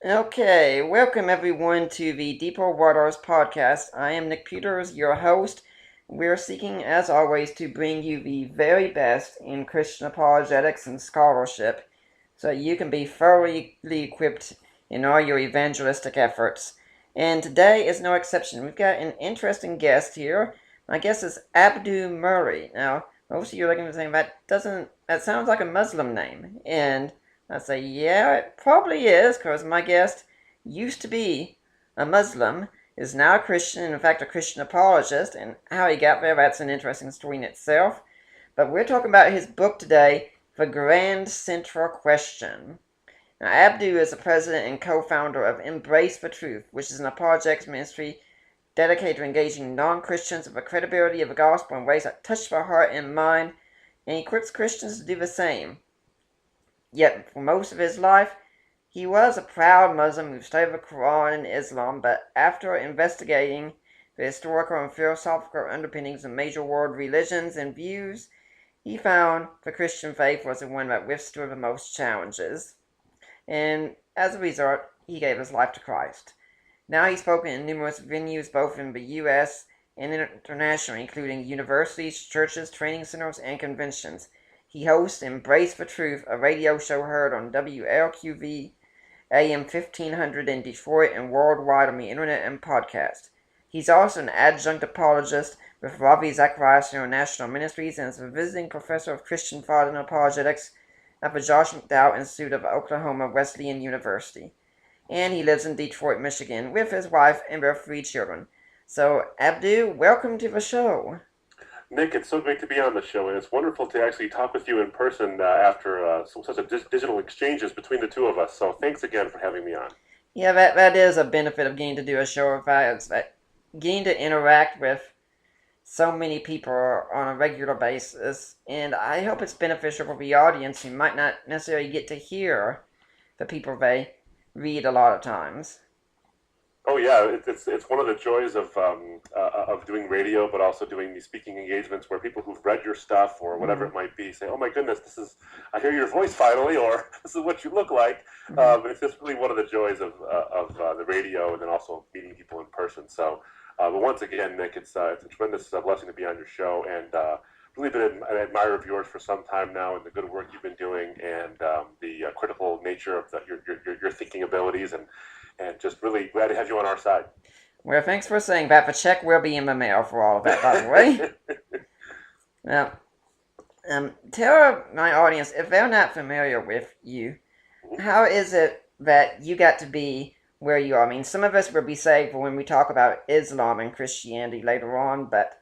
Okay, welcome everyone to the Deeper Waters podcast. I am Nick Peters, your host. We're seeking, as always, to bring you the very best in Christian apologetics and scholarship so that you can be thoroughly equipped in all your evangelistic efforts. And today is no exception. We've got an interesting guest here. My guest is Abdu Murray. Now, most of you are looking and saying that sounds like a Muslim name. And I say, yeah, it probably is, because my guest used to be a Muslim, is now a Christian, in fact, a Christian apologist, and how he got there, that's an interesting story in itself. But we're talking about his book today, The Grand Central Question. Now, Abdu is the president and co-founder of Embrace the Truth, which is an apologetics ministry dedicated to engaging non-Christians with the credibility of the gospel in ways that touch their heart and mind, and equips Christians to do the same. Yet, for most of his life, he was a proud Muslim who studied the Quran and Islam, but after investigating the historical and philosophical underpinnings of major world religions and views, he found the Christian faith was the one that withstood the most challenges. And as a result, he gave his life to Christ. Now he's spoken in numerous venues, both in the U.S. and internationally, including universities, churches, training centers, and conventions. He hosts Embrace the Truth, a radio show heard on WLQV AM 1500 in Detroit and worldwide on the internet and podcast. He's also an adjunct apologist with Ravi Zacharias International Ministries and is a visiting professor of Christian thought and apologetics at the Josh McDowell Institute of Oklahoma Wesleyan University. And he lives in Detroit, Michigan with his wife and their 3 children. So, Abdu, welcome to the show. Nick, it's so great to be on the show, and it's wonderful to actually talk with you in person after such a digital exchanges between the two of us. So thanks again for having me on. Yeah, that is a benefit of getting to do a show with that. That getting to interact with so many people on a regular basis, and I hope it's beneficial for the audience who might not necessarily get to hear the people they read a lot of times. Oh yeah, it's one of the joys of doing radio, but also doing these speaking engagements where people who've read your stuff or whatever it might be say, "Oh my goodness, I hear your voice finally," or "This is what you look like." It's just really one of the joys of the radio, and then also meeting people in person. So, but once again, Nick, it's a tremendous blessing to be on your show, and really been an admirer of yours for some time now, and the good work you've been doing, and the critical nature of your thinking abilities, and just really glad to have you on our side. Well, thanks for saying that. The check will be in the mail for all of that, by the way. Now, tell my audience, if they're not familiar with you, how is it that you got to be where you are? I mean, some of us will be saved when we talk about Islam and Christianity later on, but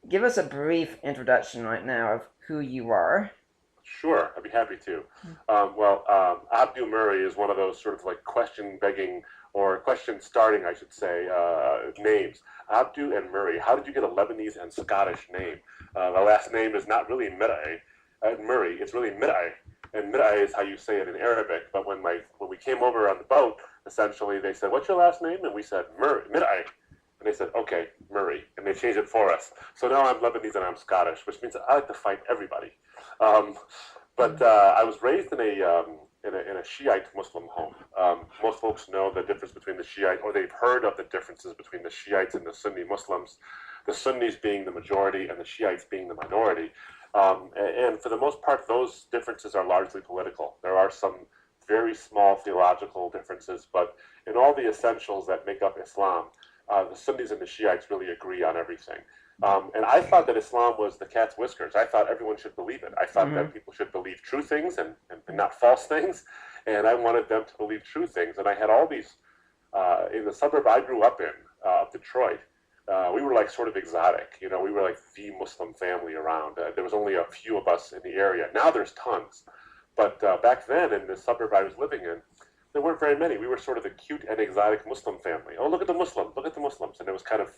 give us a brief introduction right now of who you are. Sure, I'd be happy to. Abdu Murray is one of those sort of like question-begging or question-starting, I should say, names. Abdu and Murray. How did you get a Lebanese and Scottish name? The last name is not really Murray. It's really Midai, and Midai is how you say it in Arabic. But when we came over on the boat, essentially they said, "What's your last name?" And we said, Midai. And they said, "Okay, Murray," and they changed it for us. So now I'm Lebanese and I'm Scottish, which means that I like to fight everybody. I was raised in a Shiite Muslim home. Most folks know the difference between the Shiite, or they've heard of the differences between the Shiites and the Sunni Muslims, the Sunnis being the majority and the Shiites being the minority. And for the most part, those differences are largely political. There are some very small theological differences, but in all the essentials that make up Islam, the Sunnis and the Shiites really agree on everything. And I thought that Islam was the cat's whiskers. I thought everyone should believe it. I thought that people should believe true things and not false things. And I wanted them to believe true things. And I had all these, in the suburb I grew up in, Detroit, we were like sort of exotic. You know, we were like the Muslim family around. There was only a few of us in the area. Now there's tons. But back then, in the suburb I was living in, there weren't very many. We were sort of the cute and exotic Muslim family. Oh, look at the Muslims. Look at the Muslims. And it was kind of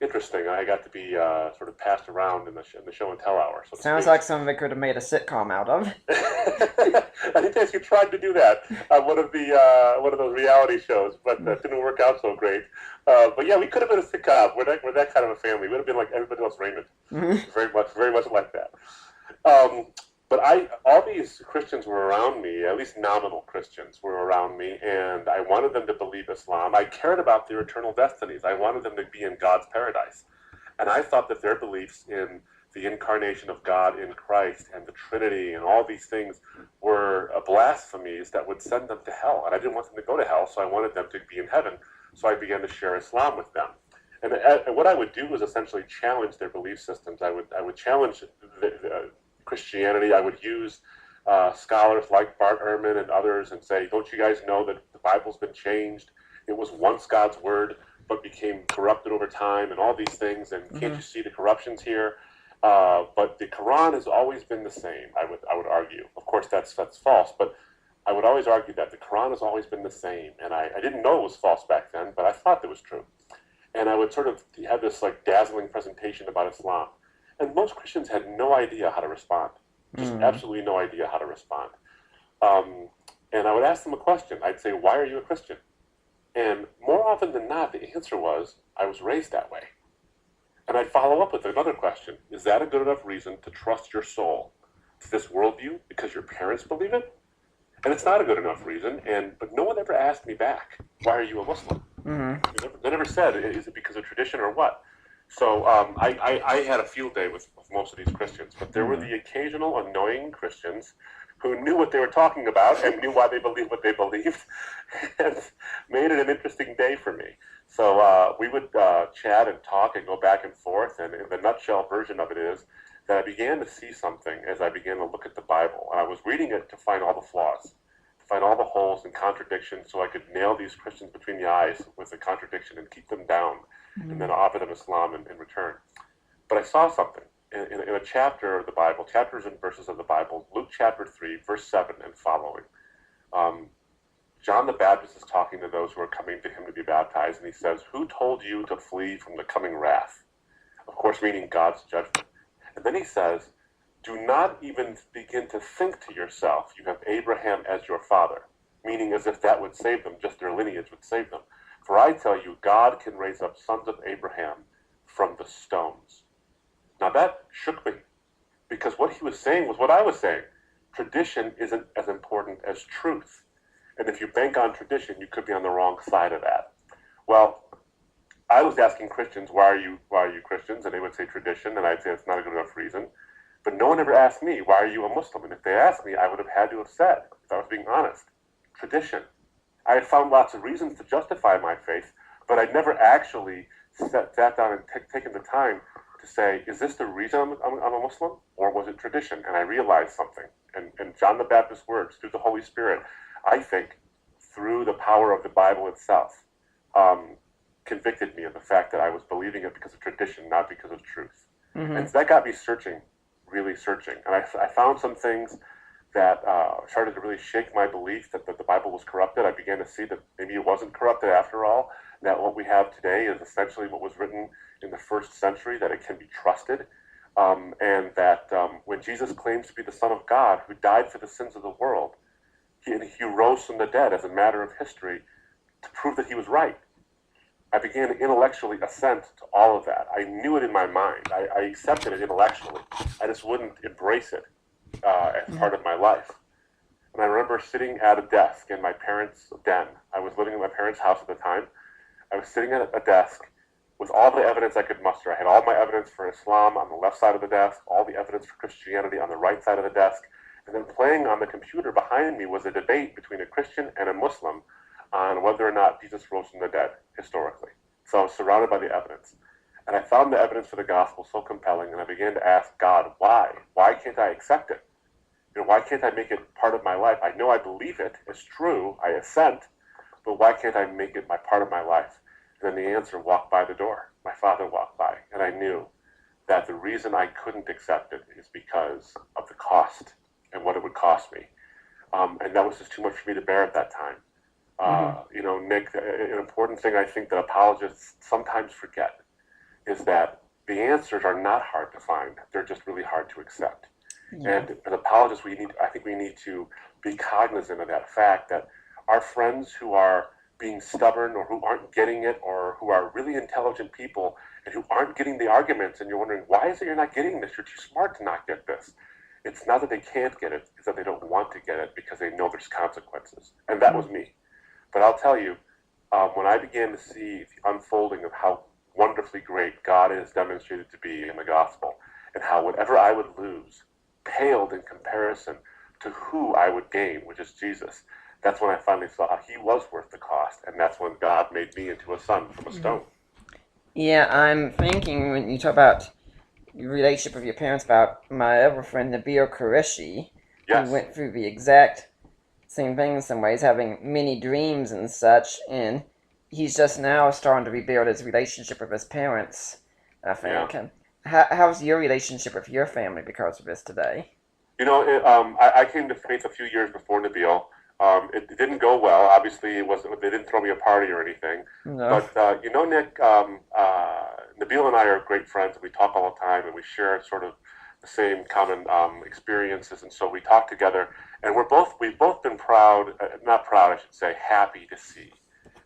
interesting. I got to be sort of passed around in the show and tell hour. So Sounds like something they could have made a sitcom out of. I think they actually tried to do that on one of those reality shows, but that didn't work out so great. But yeah, we could have been a sitcom. We're that kind of a family. We would have been like everybody else, Raymond. Very much like that. but all these Christians were around me, at least nominal Christians were around me, and I wanted them to believe Islam. I cared about their eternal destinies. I wanted them to be in God's paradise. And I thought that their beliefs in the incarnation of God in Christ and the Trinity and all these things were blasphemies that would send them to hell. And I didn't want them to go to hell, so I wanted them to be in heaven. So I began to share Islam with them. And what I would do was essentially challenge their belief systems. I would challenge Christianity. I would use scholars like Bart Ehrman and others and say, don't you guys know that the Bible's been changed? It was once God's word, but became corrupted over time and all these things. And can't you see the corruptions here? But the Quran has always been the same, I would argue. Of course, that's false, but I would always argue that the Quran has always been the same. And I didn't know it was false back then, but I thought it was true. And I would sort of have this like dazzling presentation about Islam. And most Christians had no idea how to respond. Just absolutely no idea how to respond. And I would ask them a question. I'd say, why are you a Christian? And more often than not, the answer was, I was raised that way. And I'd follow up with another question. Is that a good enough reason to trust your soul to this worldview because your parents believe it? And it's not a good enough reason. But no one ever asked me back, why are you a Muslim? They never said, is it because of tradition or what? So I had a field day with most of these Christians, but there were the occasional annoying Christians who knew what they were talking about and knew why they believed what they believed, and made it an interesting day for me. So we would chat and talk and go back and forth, and the nutshell version of it is that I began to see something as I began to look at the Bible. And I was reading it to find all the flaws, to find all the holes and contradictions, so I could nail these Christians between the eyes with the contradiction and keep them down, and then offer them Islam in return. But I saw something. In a chapter of the Bible, chapters and verses of the Bible, Luke chapter 3, verse 7 and following, John the Baptist is talking to those who are coming to him to be baptized, and he says, who told you to flee from the coming wrath? Of course, meaning God's judgment. And then he says, do not even begin to think to yourself, you have Abraham as your father, meaning as if that would save them, just their lineage would save them. For I tell you, God can raise up sons of Abraham from the stones. Now that shook me, because what he was saying was what I was saying. Tradition isn't as important as truth. And if you bank on tradition, you could be on the wrong side of that. Well, I was asking Christians, why are you Christians? And they would say tradition, and I'd say it's not a good enough reason. But no one ever asked me, why are you a Muslim? And if they asked me, I would have had to have said, if I was being honest, tradition. I had found lots of reasons to justify my faith, but I'd never actually sat down and taken the time to say, is this the reason I'm a Muslim, or was it tradition? And I realized something. And John the Baptist's words, through the Holy Spirit, I think, through the power of the Bible itself, convicted me of the fact that I was believing it because of tradition, not because of truth. And so that got me searching, really searching. And I found some things that started to really shake my belief that the Bible was corrupted. I began to see that maybe it wasn't corrupted after all, that what we have today is essentially what was written in the first century, that it can be trusted, and that when Jesus claims to be the Son of God, who died for the sins of the world, he rose from the dead as a matter of history to prove that he was right. I began to intellectually assent to all of that. I knew it in my mind. I accepted it intellectually. I just wouldn't embrace it as part of my life. And I remember sitting at a desk in my parents' den. I was living in my parents' house at the time. I was sitting at a desk with all the evidence I could muster. I had all my evidence for Islam on the left side of the desk, all the evidence for Christianity on the right side of the desk, and then playing on the computer behind me was a debate between a Christian and a Muslim on whether or not Jesus rose from the dead, historically. So I was surrounded by the evidence. And I found the evidence for the gospel so compelling, and I began to ask God, why? Why can't I accept it? Why can't I make it part of my life? I know I believe it. It's true. I assent. But why can't I make it part of my life? And then the answer walked by the door. My father walked by. And I knew that the reason I couldn't accept it is because of the cost and what it would cost me. And that was just too much for me to bear at that time. Nick, an important thing I think that apologists sometimes forget is that the answers are not hard to find. They're just really hard to accept. Yeah. And as apologists, I think we need to be cognizant of that fact that our friends who are being stubborn or who aren't getting it or who are really intelligent people and who aren't getting the arguments, and you're wondering, why is it you're not getting this? You're too smart to not get this. It's not that they can't get it, it's that they don't want to get it because they know there's consequences. And that was me. But I'll tell you, when I began to see the unfolding of how wonderfully great God is demonstrated to be in the gospel, and how whatever I would lose paled in comparison to who I would gain, which is Jesus, that's when I finally saw how he was worth the cost, and that's when God made me into a son from a stone. Yeah, I'm thinking when you talk about your relationship with your parents, about my other friend Nabil Qureshi, who Yes. went through the exact same thing in some ways, having many dreams and such, and he's just now starting to rebuild his relationship with his parents, I think. Yeah. And how's your relationship with your family because of this today? I came to faith a few years before Nabil. It didn't go well. Obviously, it wasn't. They didn't throw me a party or anything. No. But Nick, Nabil and I are great friends. We talk all the time, and we share sort of the same common experiences. And so we talk together, and we've both been proud, not proud, I should say, happy to see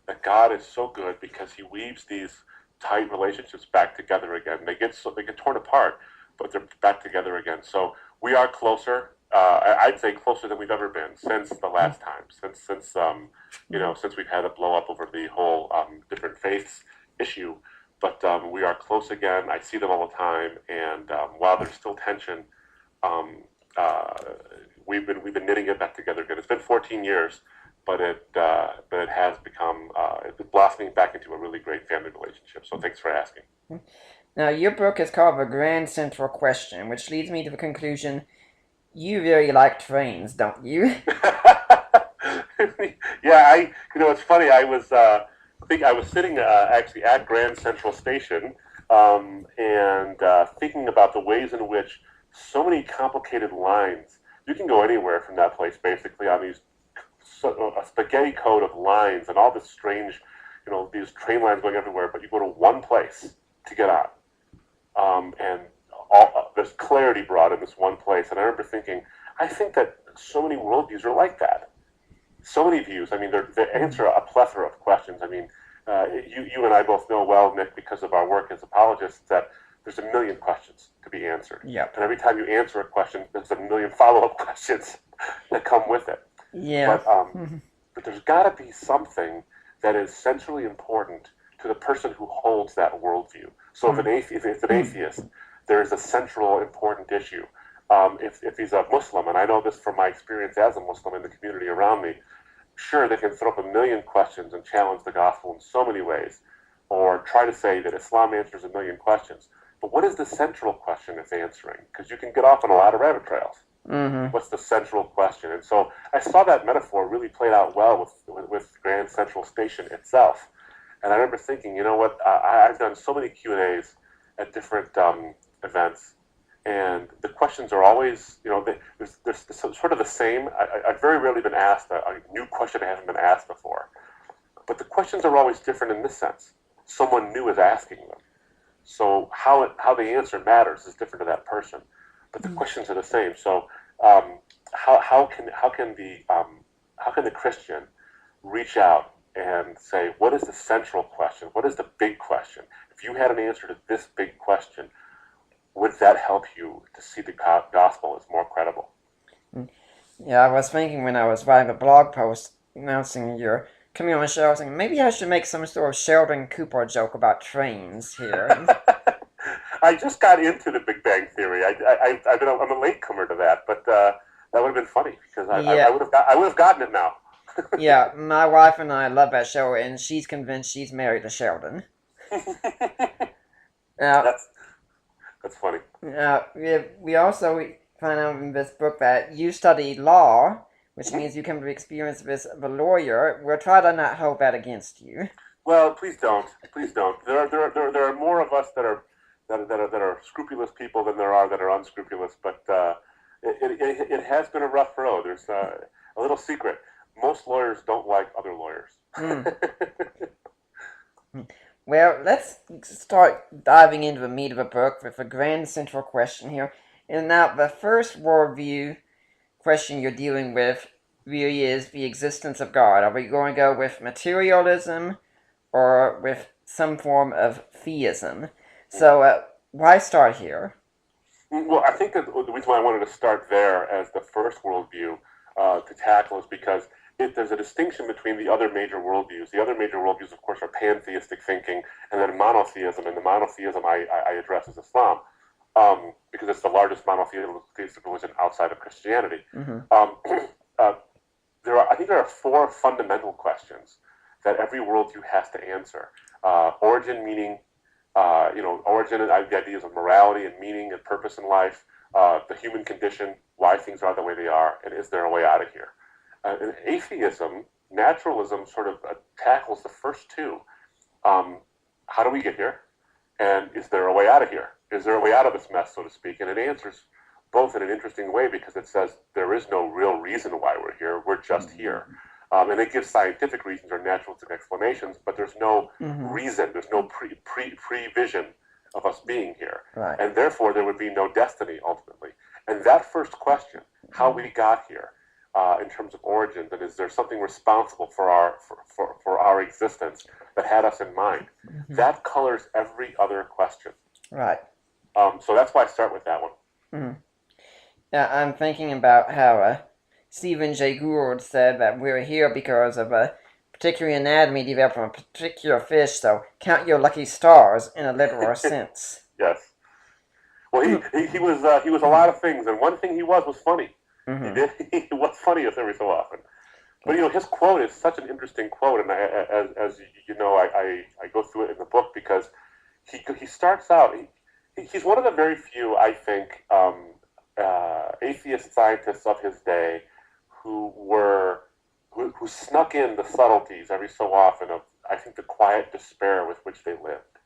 that God is so good because He weaves these tight relationships back together again. They get torn apart, but they're back together again. So we are closer. I'd say closer than we've ever been since the last time. Since we've had a blow up over the whole different faiths issue. But we are close again. I see them all the time, and while there's still tension, um, uh, we've been knitting it back together again. It's been 14 years, but it has become it's blossoming back into a really great family relationship. So thanks for asking. Now, your book is called The Grand Central Question, which leads me to the conclusion you really like trains, don't you? Yeah, it's funny. I was sitting actually at Grand Central Station, and thinking about the ways in which so many complicated lines. You can go anywhere from that place, basically, on a spaghetti code of lines and all this strange, these train lines going everywhere. But you go to one place to get on, and there's clarity brought in this one place. And I remember thinking, I think that so many worldviews are like that. So many views. I mean, they answer a plethora of questions. I mean, you and I both know well, Nick, because of our work as apologists, that there's a million questions to be answered. Yep. And every time you answer a question, there's a million follow-up questions that come with it. Yeah. But there's got to be something that is centrally important to the person who holds that worldview. So if it's an atheist, there is a central important issue. If he's a Muslim, and I know this from my experience as a Muslim in the community around me, sure, they can throw up a million questions and challenge the gospel in so many ways, or try to say that Islam answers a million questions. But what is the central question it's answering? Because you can get off on a lot of rabbit trails. Mm-hmm. What's the central question? And so I saw that metaphor really played out well with Grand Central Station itself. And I remember thinking, you know what? I've done so many Q&As at different events, and the questions are always, there's sort of the same. I've very rarely been asked a new question I haven't been asked before. But the questions are always different in this sense. Someone new is asking them. So how they answer matters is different to that person. But the questions are the same. So how can the Christian reach out and say, what is the central question? What is the big question? If you had an answer to this big question, would that help you to see the gospel as more credible? Yeah, I was thinking when I was writing a blog post announcing you're coming on the show, I was thinking maybe I should make some sort of Sheldon Cooper joke about trains here. I just got into the Big Bang Theory. I'm a latecomer to that, but that would have been funny because I would have gotten it now. Yeah, my wife and I love that show, and she's convinced she's married to Sheldon. Now, That's funny. we also find out in this book that you study law, which means you come to experience this of a lawyer. We'll try to not hold that against you. Well, please don't. Please don't. There are more of us that are scrupulous people than there are that are unscrupulous. But it has been a rough road. There's a little secret. Most lawyers don't like other lawyers. Well, let's start diving into the meat of the book with a grand central question here. And now, the first worldview question you're dealing with really is the existence of God. Are we going to go with materialism or with some form of theism? So, why start here? Well, I think that the reason why I wanted to start there as the first worldview to tackle is because there's a distinction between the other major worldviews. The other major worldviews, of course, are pantheistic thinking and then monotheism. And the monotheism I address as Islam because it's the largest monotheistic religion outside of Christianity. Mm-hmm. Uh, I think there are four fundamental questions that every worldview has to answer. Origin, meaning, origin and the ideas of morality and meaning and purpose in life, the human condition, why things are the way they are, and is there a way out of here? And atheism, naturalism, sort of tackles the first two. How do we get here? And is there a way out of here? Is there a way out of this mess, so to speak? And it answers both in an interesting way because it says there is no real reason why we're here. We're just here. And it gives scientific reasons or naturalistic explanations, but there's no reason. There's no pre-vision of us being here. Right. And therefore, there would be no destiny, ultimately. And that first question, how we got here, in terms of origins, and is there something responsible for our existence that had us in mind? That colors every other question. Right. So that's why I start with that one. Yeah, I'm thinking about how Stephen Jay Gould said that we're here because of a particular anatomy developed from a particular fish, so count your lucky stars in a literal sense. Yes. Well, he was a lot of things, and one thing he was funny. He was funny every so often. But his quote is such an interesting quote, and as you know, I go through it in the book because he starts out. He's one of the very few, I think, atheist scientists of his day who snuck in the subtleties every so often of, I think, the quiet despair with which they lived.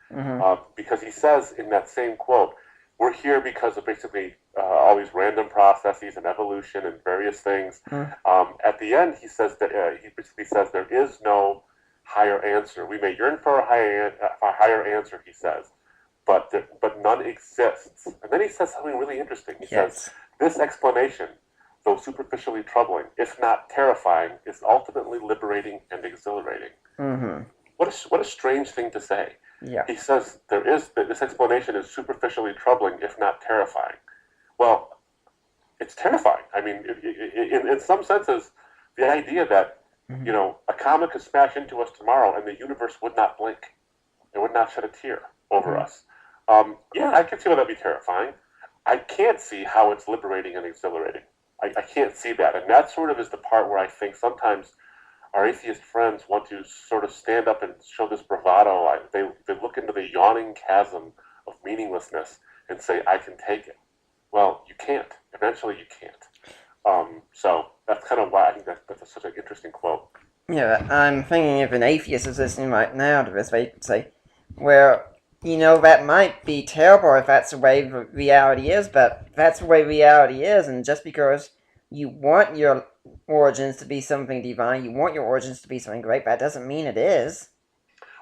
Because he says in that same quote, we're here because of basically all these random processes and evolution and various things. At the end, he says that he basically says there is no higher answer. We may yearn for a higher answer, he says, but none exists. And then he says something really interesting. He says, this explanation, though superficially troubling, if not terrifying, is ultimately liberating and exhilarating. What a strange thing to say. Yeah. He says this explanation is superficially troubling, if not terrifying. Well, it's terrifying. I mean, in some senses, the idea that a comet could smash into us tomorrow and the universe would not blink, it would not shed a tear over us. Yeah, I can see why that'd be terrifying. I can't see how it's liberating and exhilarating. I can't see that, and that sort of is the part where I think sometimes our atheist friends want to sort of stand up and show this bravado. They look into the yawning chasm of meaninglessness and say, I can take it. Well, you can't. Eventually you can't. So that's kind of why I think that's such an interesting quote. Yeah, I'm thinking if an atheist is listening right now to this, they could say, well, that might be terrible if that's the way reality is, but that's the way reality is, and just because you want your origins to be something divine, you want your origins to be something great, but that doesn't mean it is.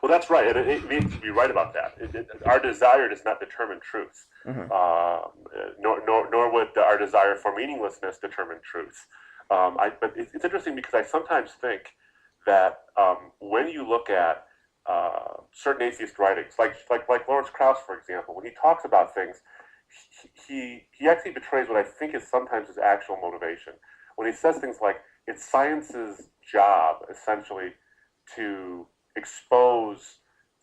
Well, that's right, and it means to be right about that. Our desire does not determine truth, nor would our desire for meaninglessness determine truth. But it's interesting because I sometimes think that when you look at certain atheist writings, like Lawrence Krauss, for example, when he talks about things, he actually betrays what I think is sometimes his actual motivation. When he says things like, it's science's job, essentially, to expose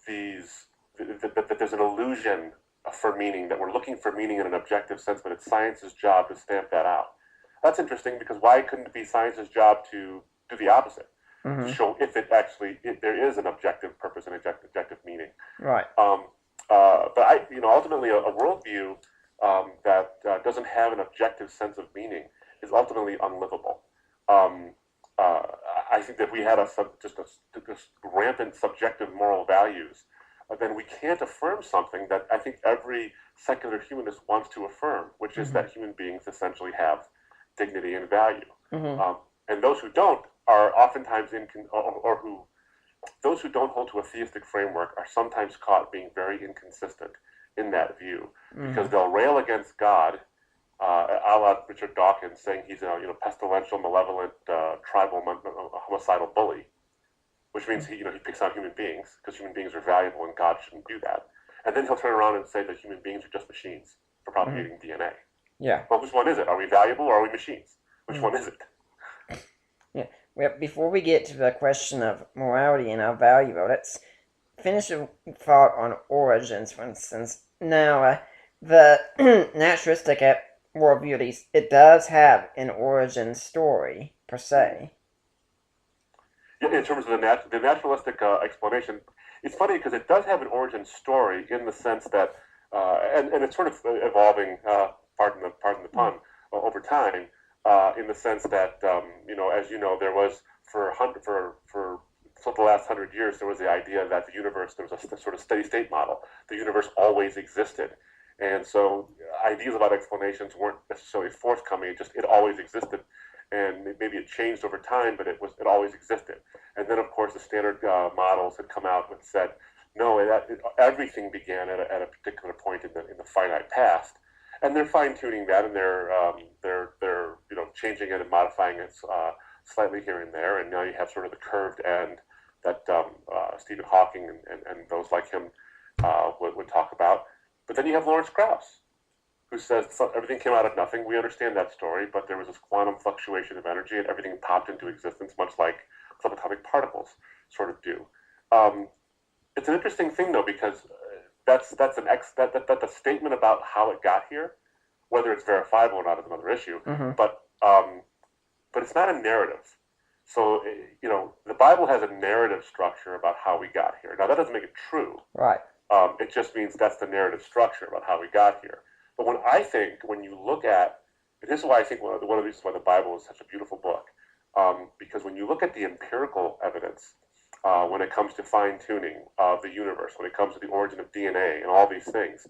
that there's an illusion for meaning, that we're looking for meaning in an objective sense, but it's science's job to stamp that out. That's interesting because why couldn't it be science's job to do the opposite? To show if there is an objective purpose and objective meaning. Right. But ultimately, a worldview that doesn't have an objective sense of meaning is ultimately unlivable. I think that if we had just rampant subjective moral values, then we can't affirm something that I think every secular humanist wants to affirm, which is that human beings essentially have dignity and value. And those who don't are oftentimes those who don't hold to a theistic framework are sometimes caught being very inconsistent in that view, because they'll rail against God, a la Richard Dawkins, saying he's a pestilential, malevolent, tribal, homicidal bully, which means he picks on human beings because human beings are valuable and God shouldn't do that. And then he'll turn around and say that human beings are just machines. for propagating DNA. Yeah. Well, which one is it? Are we valuable or are we machines? Which one is it? Yeah. Well, before we get to the question of morality and our value, let's finish a thought on origins, for instance. Now, the naturalistic worldview, it does have an origin story, per se. In terms of the naturalistic explanation, it's funny because it does have an origin story in the sense that, and it's sort of evolving, pardon the pun, over time, in the sense that, as you know, there was for the last 100 years, there was the idea that the universe, there was a sort of steady state model. The universe always existed. And so ideas about explanations weren't necessarily forthcoming. It always existed. And maybe it changed over time, but it always existed. And then, of course, the standard models had come out and said, no, everything began at a particular point in the finite past, and they're fine tuning that, and they're changing it and modifying it slightly here and there, and now you have sort of the curved end that Stephen Hawking and those like him would talk about. But then you have Lawrence Krauss, who says everything came out of nothing. We understand that story, but there was this quantum fluctuation of energy, and everything popped into existence, much like subatomic particles sort of do. It's an interesting thing, though, because that's a statement about how it got here. Whether it's verifiable or not is another issue. Mm-hmm. But it's not a narrative. So the Bible has a narrative structure about how we got here. Now that doesn't make it true. Right. It just means that's the narrative structure about how we got here. But when you look at, and this is why I think one of the reasons why the Bible is such a beautiful book, because when you look at the empirical evidence, when it comes to fine-tuning of the universe, when it comes to the origin of DNA and all these things,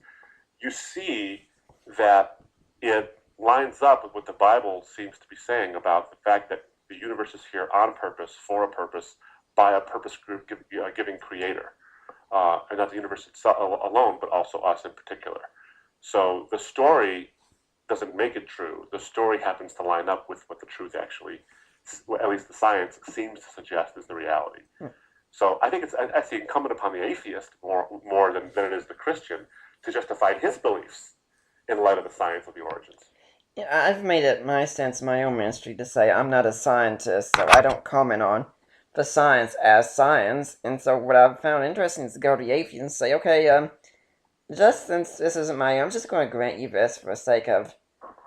you see that it lines up with what the Bible seems to be saying about the fact that the universe is here on purpose, for a purpose, by a purpose group giving creator. And not the universe itself alone, but also us in particular. So the story doesn't make it true. The story happens to line up with what the truth actually, at least the science, seems to suggest is the reality. So I think it's actually incumbent upon the atheist more than it is the Christian to justify his beliefs in light of the science of the origins. Yeah, I've made it my stance, my own ministry, to say I'm not a scientist, so I don't comment on the science as science. And so what I've found interesting is to go to the atheist and say, okay, just since this isn't my own, I'm just going to grant you this for the sake of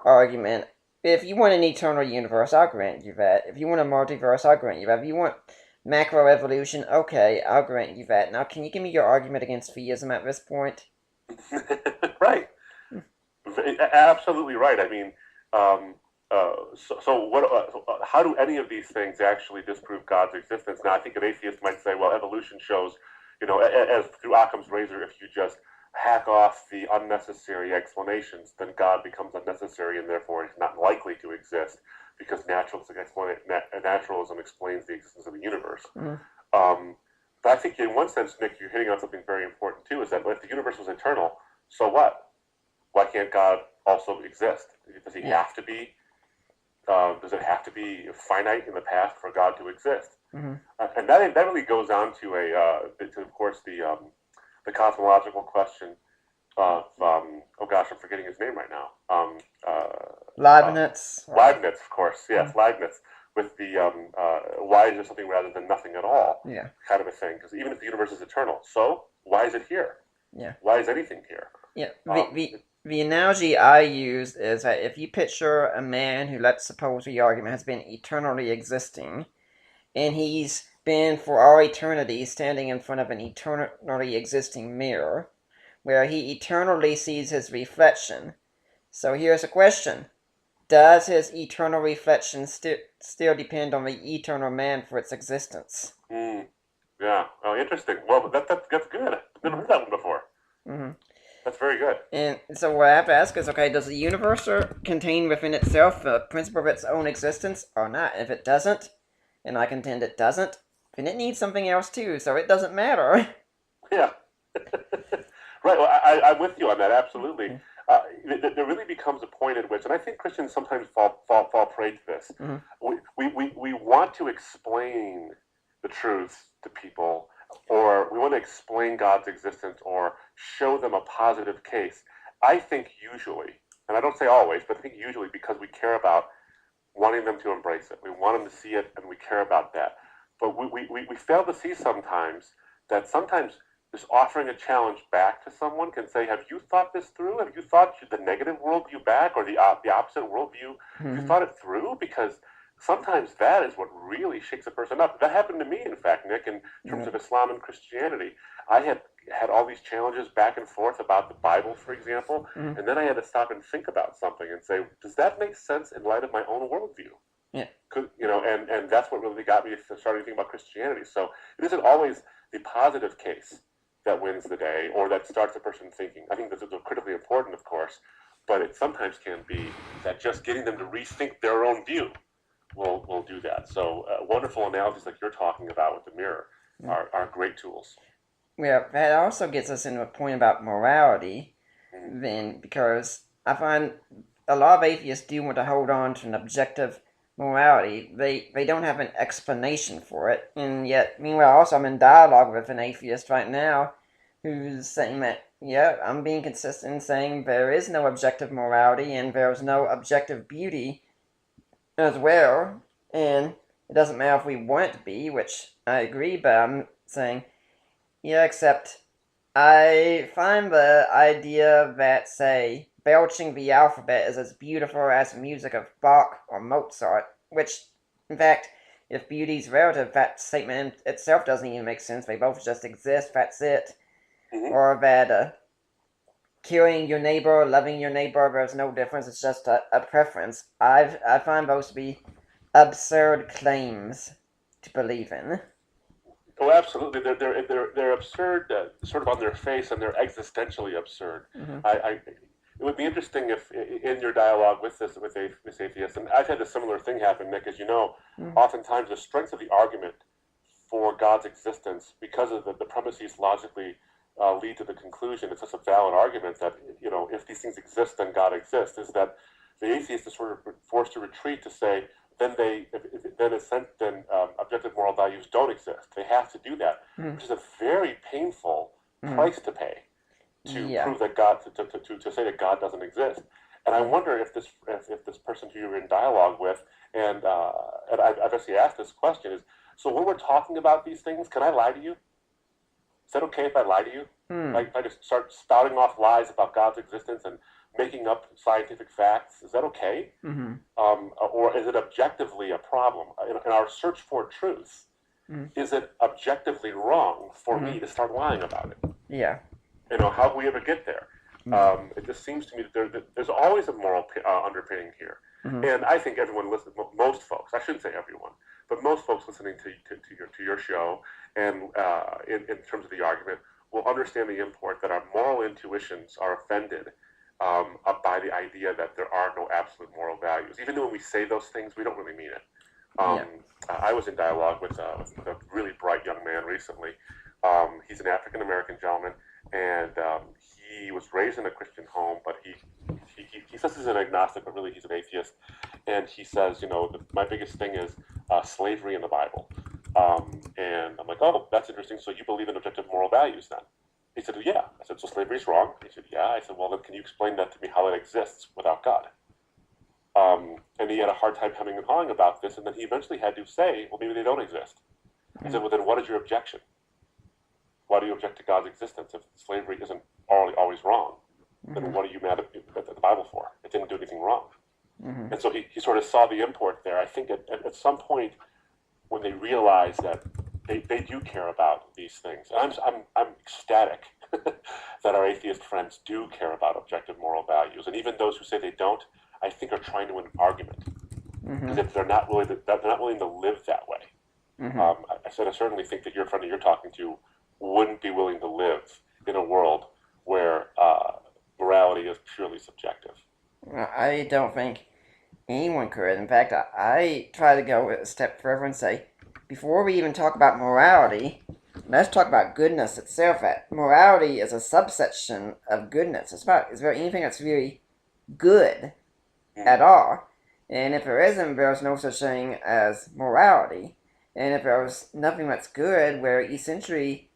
argument. If you want an eternal universe, I'll grant you that. If you want a multiverse, I'll grant you that. If you want macroevolution, okay, I'll grant you that. Now, can you give me your argument against theism at this point? Right. Absolutely right. I mean, how do any of these things actually disprove God's existence? Now, I think an atheist might say, well, evolution shows, as through Occam's razor, if you just hack off the unnecessary explanations, then God becomes unnecessary and therefore is not likely to exist because naturalism explains the existence of the universe. Mm-hmm. But I think in one sense, Nick, you're hitting on something very important too, is that if the universe was eternal, so what? Why can't God also exist? Does he have to be? Does it have to be finite in the past for God to exist? Mm-hmm. And that really goes on to of course, the cosmological question of oh gosh, I'm forgetting his name right now. Leibniz. Leibniz, of course, yes, Leibniz, with the why is there something rather than nothing at all? Yeah. Kind of a thing. Because even if the universe is eternal, so why is it here? Yeah. Why is anything here? Yeah. The analogy I use is that if you picture a man who, let's suppose the argument, has been eternally existing, and he's been for all eternity standing in front of an eternally existing mirror, where he eternally sees his reflection. So here's a question. Does his eternal reflection still depend on the eternal man for its existence? Yeah. Oh, interesting. Well, that's good. I've never heard that one before. Mm-hmm. That's very good. And so what I have to ask is, okay, does the universe contain within itself a principle of its own existence or not? If it doesn't, and I contend it doesn't, then it needs something else too, so it doesn't matter. Yeah. Right. Well, I'm with you on that. Absolutely. There really becomes a point at which, and I think Christians sometimes fall prey to this. Mm-hmm. We want to explain the truth to people, or we want to explain God's existence, or show them a positive case, I think usually, and I don't say always, but I think usually because we care about wanting them to embrace it. We want them to see it, and we care about that. But we fail to see sometimes that sometimes just offering a challenge back to someone can say, have you thought this through? Have you thought the negative worldview back, or the opposite worldview? Have you Mm-hmm. thought it through? Because sometimes that is what really shakes a person up. That happened to me, in fact, Nick, in terms Yeah. of Islam and Christianity. I had all these challenges back and forth about the Bible, for example, Mm-hmm. and then I had to stop and think about something and say, does that make sense in light of my own worldview? Yeah. And that's what really got me to start thinking about Christianity. So it isn't always the positive case that wins the day or that starts a person thinking. I think this is critically important, of course, but it sometimes can be that just getting them to rethink their own view will do that. So wonderful analogies like you're talking about with the mirror Mm-hmm. are great tools. Well, that also gets us into a point about morality, Mm. then, because I find a lot of atheists do want to hold on to an objective morality. They don't have an explanation for it, and yet, meanwhile, also I'm in dialogue with an atheist right now who's saying that, yeah, I'm being consistent in saying there is no objective morality and there's no objective beauty as well, and it doesn't matter if we want it to be, which I agree, but I'm saying, yeah, except I find the idea that, say, belching the alphabet is as beautiful as the music of Bach or Mozart, which, in fact, if beauty's relative, that statement itself doesn't even make sense. They both just exist, that's it. Mm-hmm. Or that killing your neighbor, loving your neighbor, there's no difference, it's just a preference. I find those to be absurd claims to believe in. Oh, absolutely. They're absurd, sort of on their face, and they're existentially absurd. Mm-hmm. It would be interesting if, in your dialogue with this atheist, and I've had a similar thing happen, Nick, as you know. Mm-hmm. Oftentimes, the strength of the argument for God's existence, because of the premises logically lead to the conclusion, it's such a valid argument that if these things exist, then God exists. Is that the atheist is sort of forced to retreat to say, then objective moral values don't exist. They have to do that, Mm-hmm. which is a very painful Mm-hmm. price to pay to Yeah. prove that God to say that God doesn't exist. And I Mm-hmm. wonder if this person who you're in dialogue with, and I've actually asked this question is, so when we're talking about these things, can I lie to you? Is that okay if I lie to you? Mm-hmm. Like if I just start spouting off lies about God's existence and making up scientific facts, is that okay? Mm-hmm. Or is it objectively a problem in our search for truth? Mm-hmm. Is it objectively wrong for Mm-hmm. me to start lying about it? Yeah. How do we ever get there? It just seems to me that there's always a moral underpinning here, Mm-hmm. and I think everyone listens, most folks, I shouldn't say everyone, but most folks listening to your show and in terms of the argument will understand the import that our moral intuitions are offended by the idea that there are no absolute moral values. Even though when we say those things, we don't really mean it. Yeah. I was in dialogue with a really bright young man recently. He's an African American gentleman, and he was raised in a Christian home, but he says he's an agnostic, but really he's an atheist. And he says, my biggest thing is slavery in the Bible. And I'm like, oh, that's interesting. So you believe in objective moral values then? He said, yeah. I said, so slavery's wrong? He said, yeah. I said, well, then can you explain that to me, how it exists without God? And he had a hard time hemming and hawing about this, and then he eventually had to say, well, maybe they don't exist. He said, well, then what is your objection? Why do you object to God's existence if slavery isn't always wrong? Mm-hmm. Then what are you mad at the Bible for? It didn't do anything wrong. Mm-hmm. And so he sort of saw the import there. I think at some point when they realize that they do care about these things, and I'm ecstatic that our atheist friends do care about objective moral values, and even those who say they don't, I think are trying to win an argument, because if they're not willing to live that way, Mm-hmm. I certainly think that your friend that you're talking to wouldn't be willing to live in a world where morality is purely subjective. I don't think anyone could. In fact, I try to go a step further and say, before we even talk about morality, let's talk about goodness itself. That morality is a subsection of goodness. Is there anything that's really good at all? And if there isn't, there's no such thing as morality. And if there's nothing that's good, where essentially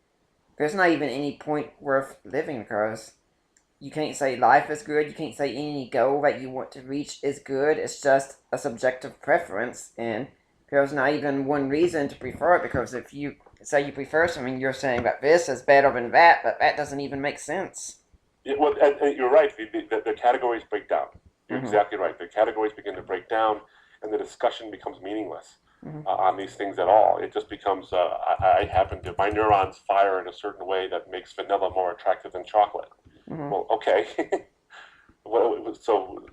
there's not even any point worth living, because you can't say life is good. You can't say any goal that you want to reach is good. It's just a subjective preference, and there's not even one reason to prefer it. Because if you say you prefer something, you're saying that this is better than that, but that doesn't even make sense. Yeah, well, and you're right. The categories break down. You're Mm-hmm. exactly right. The categories begin to break down, and the discussion becomes meaningless Mm-hmm. on these things at all. It just becomes I happen to my neurons fire in a certain way that makes vanilla more attractive than chocolate. Mm-hmm. Well, okay. So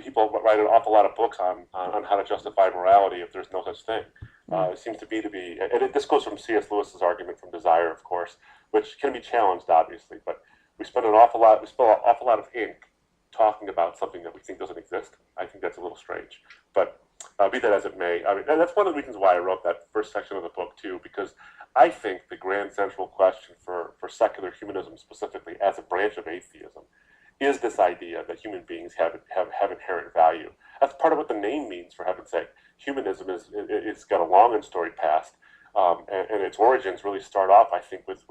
people write an awful lot of books on how to justify morality if there's no such thing. Mm-hmm. It seems to me to be, this goes from C.S. Lewis's argument from Desire, of course, which can be challenged, obviously, but we spend an awful lot, we spill an awful lot of ink talking about something that we think doesn't exist. I think that's a little strange, but be that as it may, I mean, and that's one of the reasons why I wrote that first section of the book too, because I think the grand central question for secular humanism specifically, as a branch of atheism, is this idea that human beings have inherent value. That's part of what the name means, for heaven's sake. Humanism it's got a long and storied past, and its origins really start off, I think, with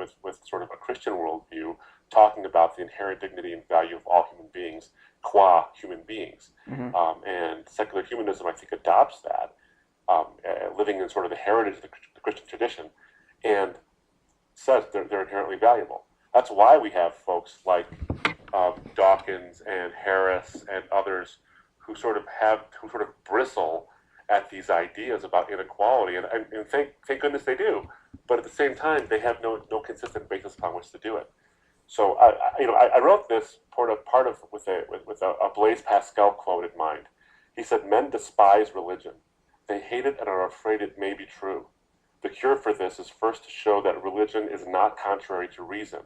sort of a Christian worldview, talking about the inherent dignity and value of all human beings, qua human beings. Mm-hmm. And secular humanism, I think, adopts that, living in sort of the heritage of the Christian tradition, and says they're inherently valuable. That's why we have folks like Dawkins and Harris and others who sort of bristle at these ideas about inequality, and thank goodness they do. But at the same time, they have no consistent basis upon which to do it. So I wrote this part of with a Blaise Pascal quote in mind. He said, "Men despise religion; they hate it and are afraid it may be true. The cure for this is first to show that religion is not contrary to reason,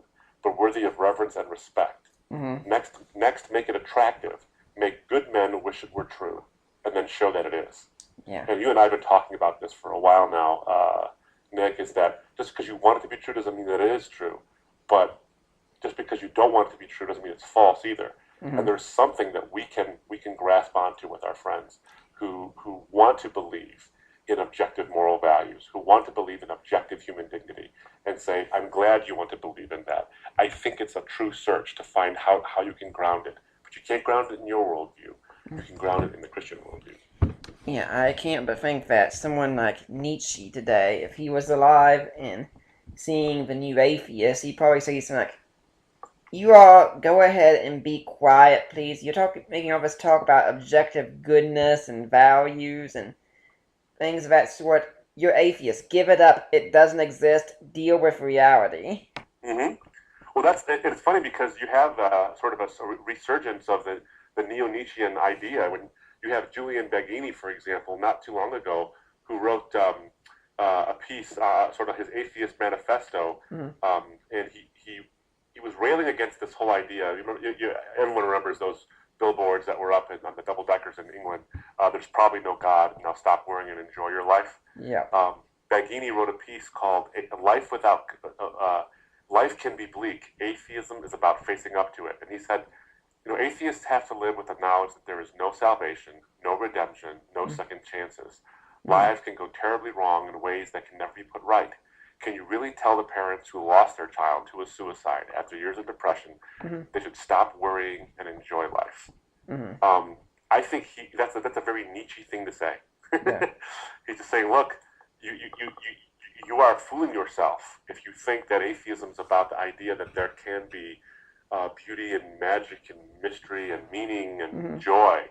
but worthy of reverence and respect. Mm-hmm. Next, make it attractive. Make good men wish it were true, and then show that it is." Yeah. And you and I have been talking about this for a while now, Nick. Is that just because you want it to be true doesn't mean that it is true, but just because you don't want it to be true doesn't mean it's false either. Mm-hmm. And there's something that we can grasp onto with our friends who want to believe in objective moral values, who want to believe in objective human dignity, and say, "I'm glad you want to believe in that. I think it's a true search to find how you can ground it. But you can't ground it in your worldview. You can ground it in the Christian worldview." Yeah, I can't but think that someone like Nietzsche today, if he was alive and seeing the new atheist, he'd probably say something like, "You all go ahead and be quiet, please. Making all this talk about objective goodness and values and things of that sort. You're atheist. Give it up. It doesn't exist. Deal with reality." Mm-hmm. Well, it's funny because you have sort of a resurgence of the neo-Nietzschean idea. When you have Julian Baggini, for example, not too long ago, who wrote a piece, sort of his atheist manifesto, Mm-hmm. and he was railing against this whole idea. Everyone remembers those billboards that were up on the double deckers in England. There's probably no God. Now stop worrying and enjoy your life. Yeah. Baggini wrote a piece called "Life Without." Life can be bleak. Atheism is about facing up to it. And he said, atheists have to live with the knowledge that there is no salvation, no redemption, no second chances. Lives can go terribly wrong in ways that can never be put right. Can you really tell the parents who lost their child to a suicide after years of depression they should stop worrying and enjoy life? Mm-hmm. I think that's a very Nietzsche thing to say. Yeah. He's just saying, look, you are fooling yourself if you think that atheism is about the idea that there can be beauty and magic and mystery and meaning and joy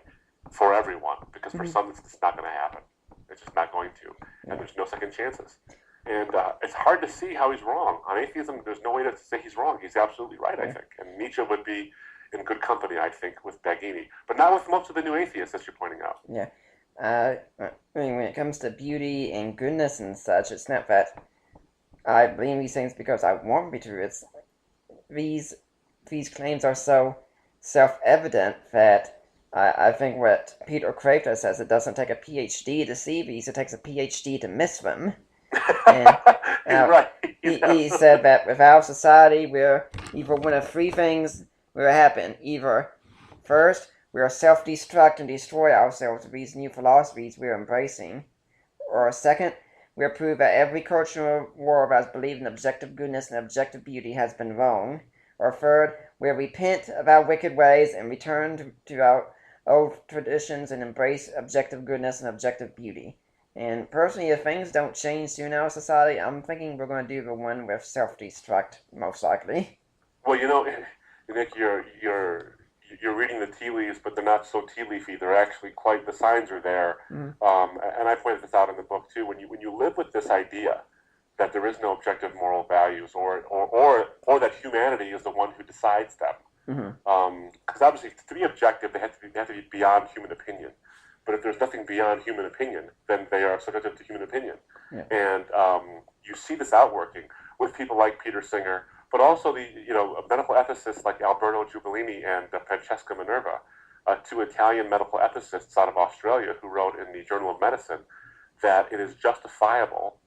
for everyone, because for some it's not going to happen. It's just not going to, and there's no second chances. And it's hard to see how he's wrong. On atheism, there's no way to say he's wrong. He's absolutely right, I think. And Nietzsche would be in good company, I think, with Baggini. But not with most of the new atheists, as you're pointing out. Yeah. I mean, when it comes to beauty and goodness and such, it's not that I believe these things because I want them to be true. It's these claims are so self-evident that I think what Peter Kraft says, it doesn't take a PhD to see these, it takes a PhD to miss them. And He's right. He said that with our society, we're either one of three things will happen. Either, first, we'll self-destruct and destroy ourselves with these new philosophies we're embracing. Or second, we'll prove that every cultural war that has believed in objective goodness and objective beauty has been wrong. or third, we repent of our wicked ways and return to our old traditions and embrace objective goodness and objective beauty. And personally, if things don't change soon in our society, I'm thinking we're going to do the one with self-destruct, most likely. Well, Nick, you're reading the tea leaves, but they're not so tea leafy. They're actually quite the signs are there. Mm, And I pointed this out in the book too. When you live with this idea that there is no objective moral values, or that humanity is the one who decides them, mm-hmm. because obviously to be objective, they have to be beyond human opinion. But if there's nothing beyond human opinion, then they are subjective to human opinion. Yeah. And you see this outworking with people like Peter Singer, but also the medical ethicists like Alberto Giubilini and Francesca Minerva, two Italian medical ethicists out of Australia who wrote in the Journal of Medicine that it is justifiable,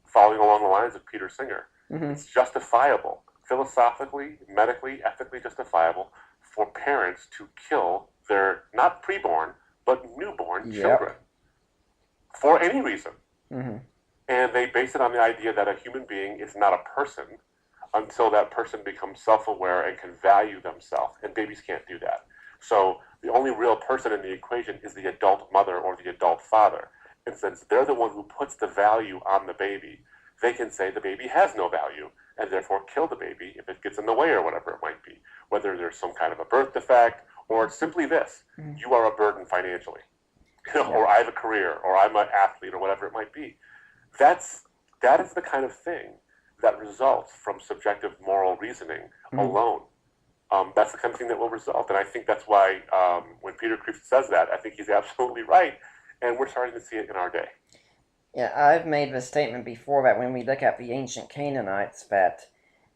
following along the lines of Peter Singer, Mm-hmm. it's justifiable, philosophically, medically, ethically justifiable for parents to kill their not preborn but newborn Yep. children for any reason. Mm-hmm. And they base it on the idea that a human being is not a person until that person becomes self-aware and can value themselves. And babies can't do that. So the only real person in the equation is the adult mother or the adult father. And since they're the one who puts the value on the baby, they can say the baby has no value and therefore kill the baby if it gets in the way or whatever it might be. Whether there's some kind of a birth defect or simply this, you are a burden financially. Or I have a career, or I'm an athlete, or whatever it might be. That is the kind of thing that results from subjective moral reasoning alone. That's the kind of thing that will result, and I think that's why when Peter Kreeft says that, I think he's absolutely right, and we're starting to see it in our day. Yeah, I've made the statement before that when we look at the ancient Canaanites that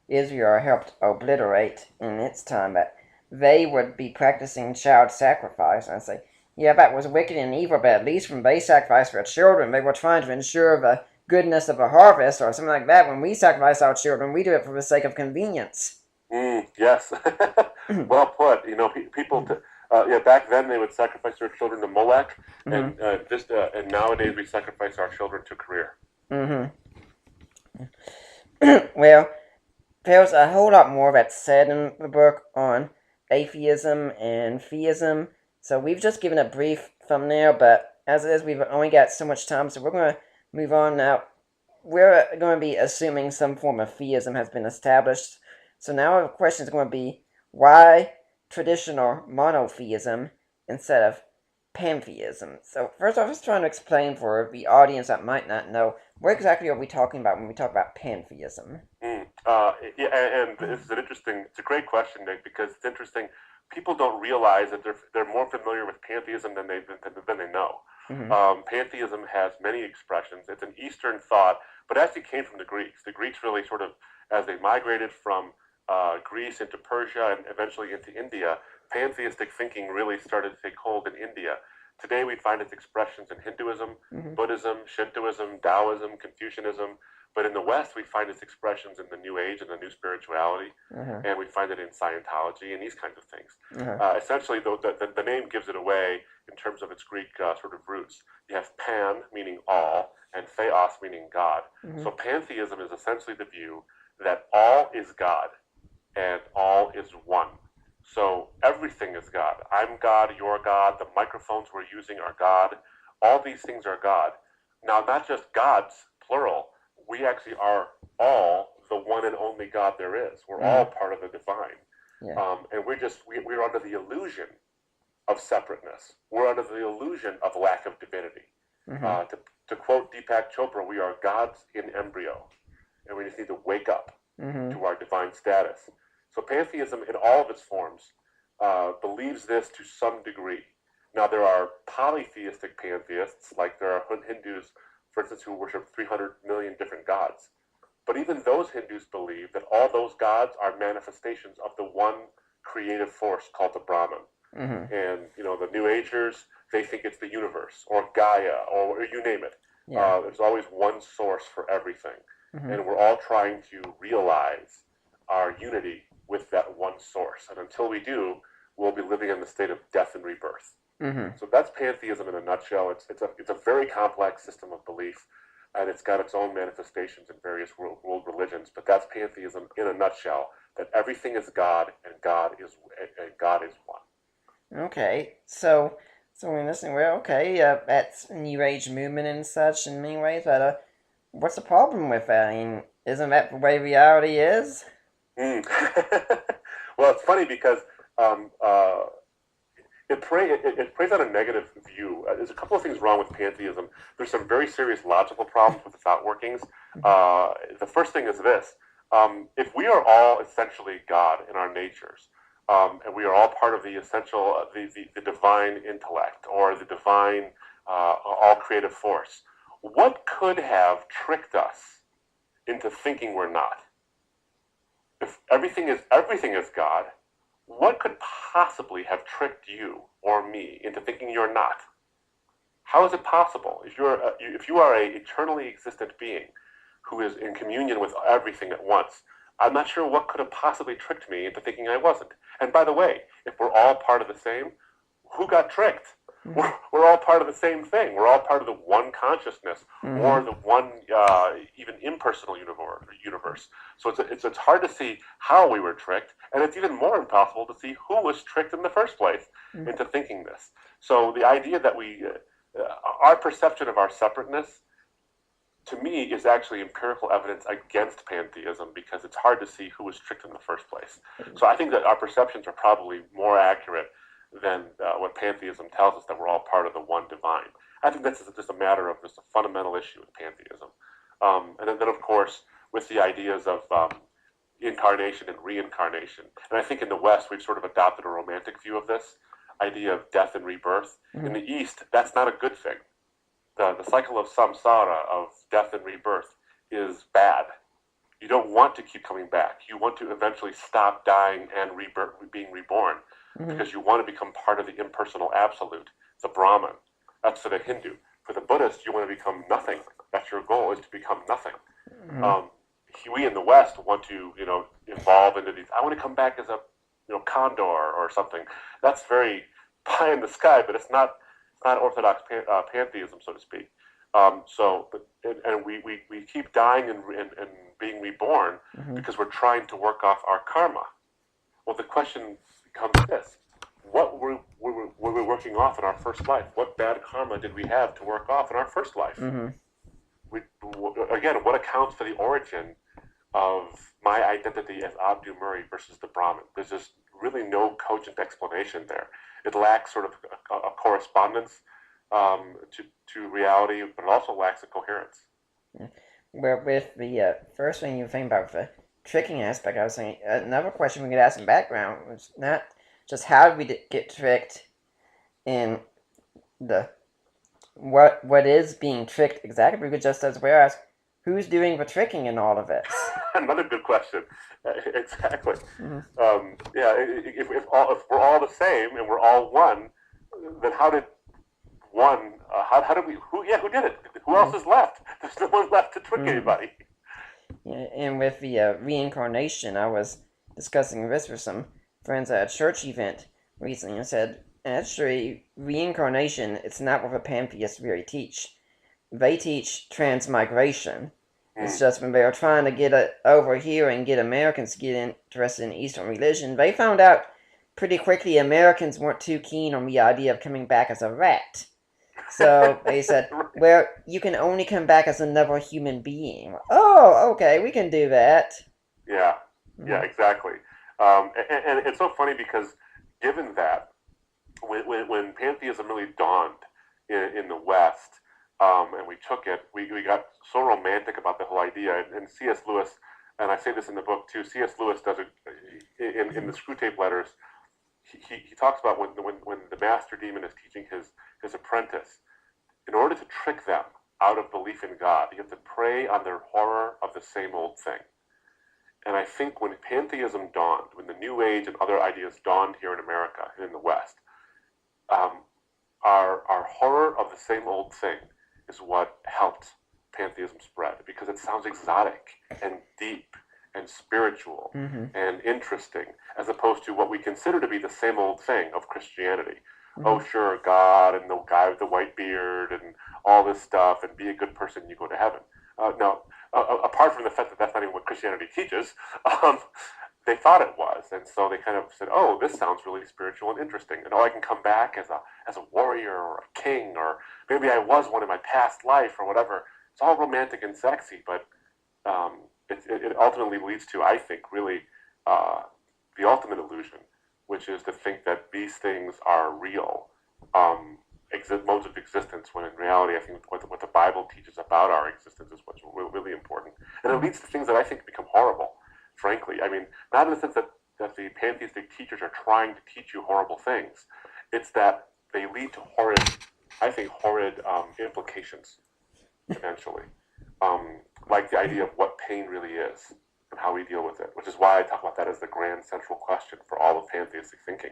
Israel helped obliterate in its time, that they would be practicing child sacrifice. And I say, yeah, that was wicked and evil, but at least when they sacrificed their children, they were trying to ensure the goodness of a harvest or something like that. When we sacrifice our children, we do it for the sake of convenience. Yes, well put. People. Back then they would sacrifice their children to Molech, and and nowadays we sacrifice our children to career. Well, there's a whole lot more that's said in the book on atheism and theism. So we've just given a brief thumbnail, but as it is, we've only got so much time, so we're going to move on now. We're going to be assuming some form of theism has been established. So now our question is going to be, why traditional monotheism instead of pantheism? So first off, just trying to explain for the audience that might not know, what exactly are we talking about when we talk about pantheism? And it's a great question, Nick, because it's interesting. People don't realize that they're more familiar with pantheism than they know. Pantheism has many expressions. It's an Eastern thought, but actually came from the Greeks. The Greeks really sort of, as they migrated from Greece into Persia and eventually into India, pantheistic thinking really started to take hold in India. Today we find its expressions in Hinduism, Buddhism, Shintoism, Taoism, Confucianism. But in the West, we find its expressions in the New Age and the New Spirituality, and we find it in Scientology and these kinds of things. Essentially, though, the name gives it away in terms of its Greek sort of roots. You have pan, meaning all, and theos, meaning God. So pantheism is essentially the view that all is God and all is one. So everything is God. I'm God, you're God, the microphones we're using are God. All these things are God. Now, not just gods, plural. We actually are all the one and only God there is. We're all part of the divine. And we're under the illusion of separateness. We're under the illusion of lack of divinity. To quote Deepak Chopra, we are gods in embryo. And we just need to wake up to our divine status. So pantheism in all of its forms believes this to some degree. Now, there are polytheistic pantheists, like there are Hindus, for instance, who worship 300 million different gods. But even those Hindus believe that all those gods are manifestations of the one creative force called the Brahman. And, the New Agers, they think it's the universe, or Gaia, or you name it. There's always one source for everything. And we're all trying to realize our unity with that one source. And until we do, we'll be living in the state of death and rebirth. So that's pantheism in a nutshell. It's a very complex system of belief. and it's got its own manifestations in various world religions. But that's pantheism in a nutshell: that everything is God, and God is one. Okay, so in this, well, okay, that's a New Age movement and such in many ways, but what's the problem with that? I mean, isn't that the way reality is? Mm. Well, it's funny because um, uh, it preys on a negative view. There's a couple of things wrong with pantheism. There's some very serious logical problems with its outworkings. The first thing is this: if we are all essentially God in our natures, and we are all part of the essential, the divine intellect or the divine, all creative force, what could have tricked us into thinking we're not? If everything is God, what could possibly have tricked you or me into thinking you're not? How is it possible? If you are a eternally existent being who is in communion with everything at once, I'm not sure what could have possibly tricked me into thinking I wasn't. And by the way, if we're all part of the same, who got tricked? We're all part of the same thing. We're all part of the one consciousness, or the one even impersonal universe. So it's hard to see how we were tricked, and it's even more impossible to see who was tricked in the first place into thinking this. So the idea that our perception of our separateness, to me, is actually empirical evidence against pantheism, because it's hard to see who was tricked in the first place. So I think that our perceptions are probably more accurate than what pantheism tells us, that we're all part of the one divine. I think that's just a matter of just a fundamental issue with pantheism. And then, of course, with the ideas of incarnation and reincarnation. And I think in the West, we've sort of adopted a romantic view of this idea of death and rebirth. In the East, that's not a good thing. The cycle of samsara, of death and rebirth, is bad. You don't want to keep coming back. You want to eventually stop dying and being reborn, because you want to become part of the impersonal absolute, the Brahman. That's for the Hindu. For the Buddhist, you want to become nothing. That's your goal, is to become nothing. We in the West want to, evolve into these. I want to come back as a, condor or something. That's very pie in the sky, but it's not orthodox pantheism, so to speak. We keep dying and being reborn because we're trying to work off our karma. Well, the question becomes this: what were we working off in our first life? What bad karma did we have to work off in our first life? Again, what accounts for the origin of my identity as Abdu Murray versus the Brahmin? There's just really no cogent explanation there. It lacks sort of a correspondence to reality, but it also lacks a coherence. Well, with the first thing you were thinking about the tricking aspect, I was thinking another question we could ask in background was not just how did we get tricked in the what is being tricked exactly. We could just as well ask who's doing the tricking in all of this. Another good question. Exactly. If we're all the same and we're all one, then how did one? How did we? Who did it? Who else is left? There's no one left to trick anybody. Yeah, and with the reincarnation, I was discussing this with some friends at a church event recently, and said, actually, reincarnation, it's not what the pantheists really teach. They teach transmigration. It's just when they were trying to get it over here and get Americans to get interested in Eastern religion, they found out pretty quickly Americans weren't too keen on the idea of coming back as a rat. So they said, well, you can only come back as another human being. Oh, okay, we can do that. Yeah, exactly. And it's so funny because given that, when pantheism really dawned in the West, and we took it, we got so romantic about the whole idea. And C.S. Lewis, and I say this in the book too, C.S. Lewis does it in the Screwtape Letters. He talks about when the master demon is teaching his apprentice, in order to trick them out of belief in God, you have to prey on their horror of the same old thing. And I think when pantheism dawned, when the New Age and other ideas dawned here in America and in the West, our horror of the same old thing is what helped pantheism spread, because it sounds exotic and deep and spiritual and interesting, as opposed to what we consider to be the same old thing of Christianity, oh, sure, God and the guy with the white beard and all this stuff, and be a good person, you go to heaven. Now, apart from the fact that that's not even what Christianity teaches, um, they thought it was, and so they kind of said, "Oh, this sounds really spiritual and interesting, and oh, I can come back as a warrior or a king, or maybe I was one in my past life or whatever." It's all romantic and sexy, but it ultimately leads to, I think, really uh, the ultimate illusion, which is to think that these things are real modes of existence, when in reality, I think what the Bible teaches about our existence is what's really important. And it leads to things that I think become horrible, frankly. I mean, not in the sense that the pantheistic teachers are trying to teach you horrible things. It's that they lead to horrid, I think, horrid implications, eventually. Like the idea of what pain really is and how we deal with it, which is why I talk about that as the grand central question for all of pantheistic thinking.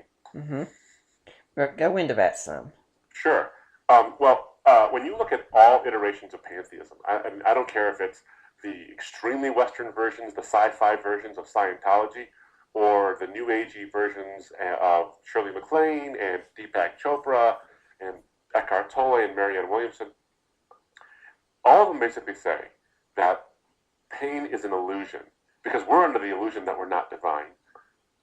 Well, go into that some. Sure. When you look at all iterations of pantheism, I don't care if it's the extremely Western versions, the sci-fi versions of Scientology, or the New Agey versions of Shirley MacLaine and Deepak Chopra and Eckhart Tolle and Marianne Williamson, all of them basically say that pain is an illusion, because we're under the illusion that we're not divine.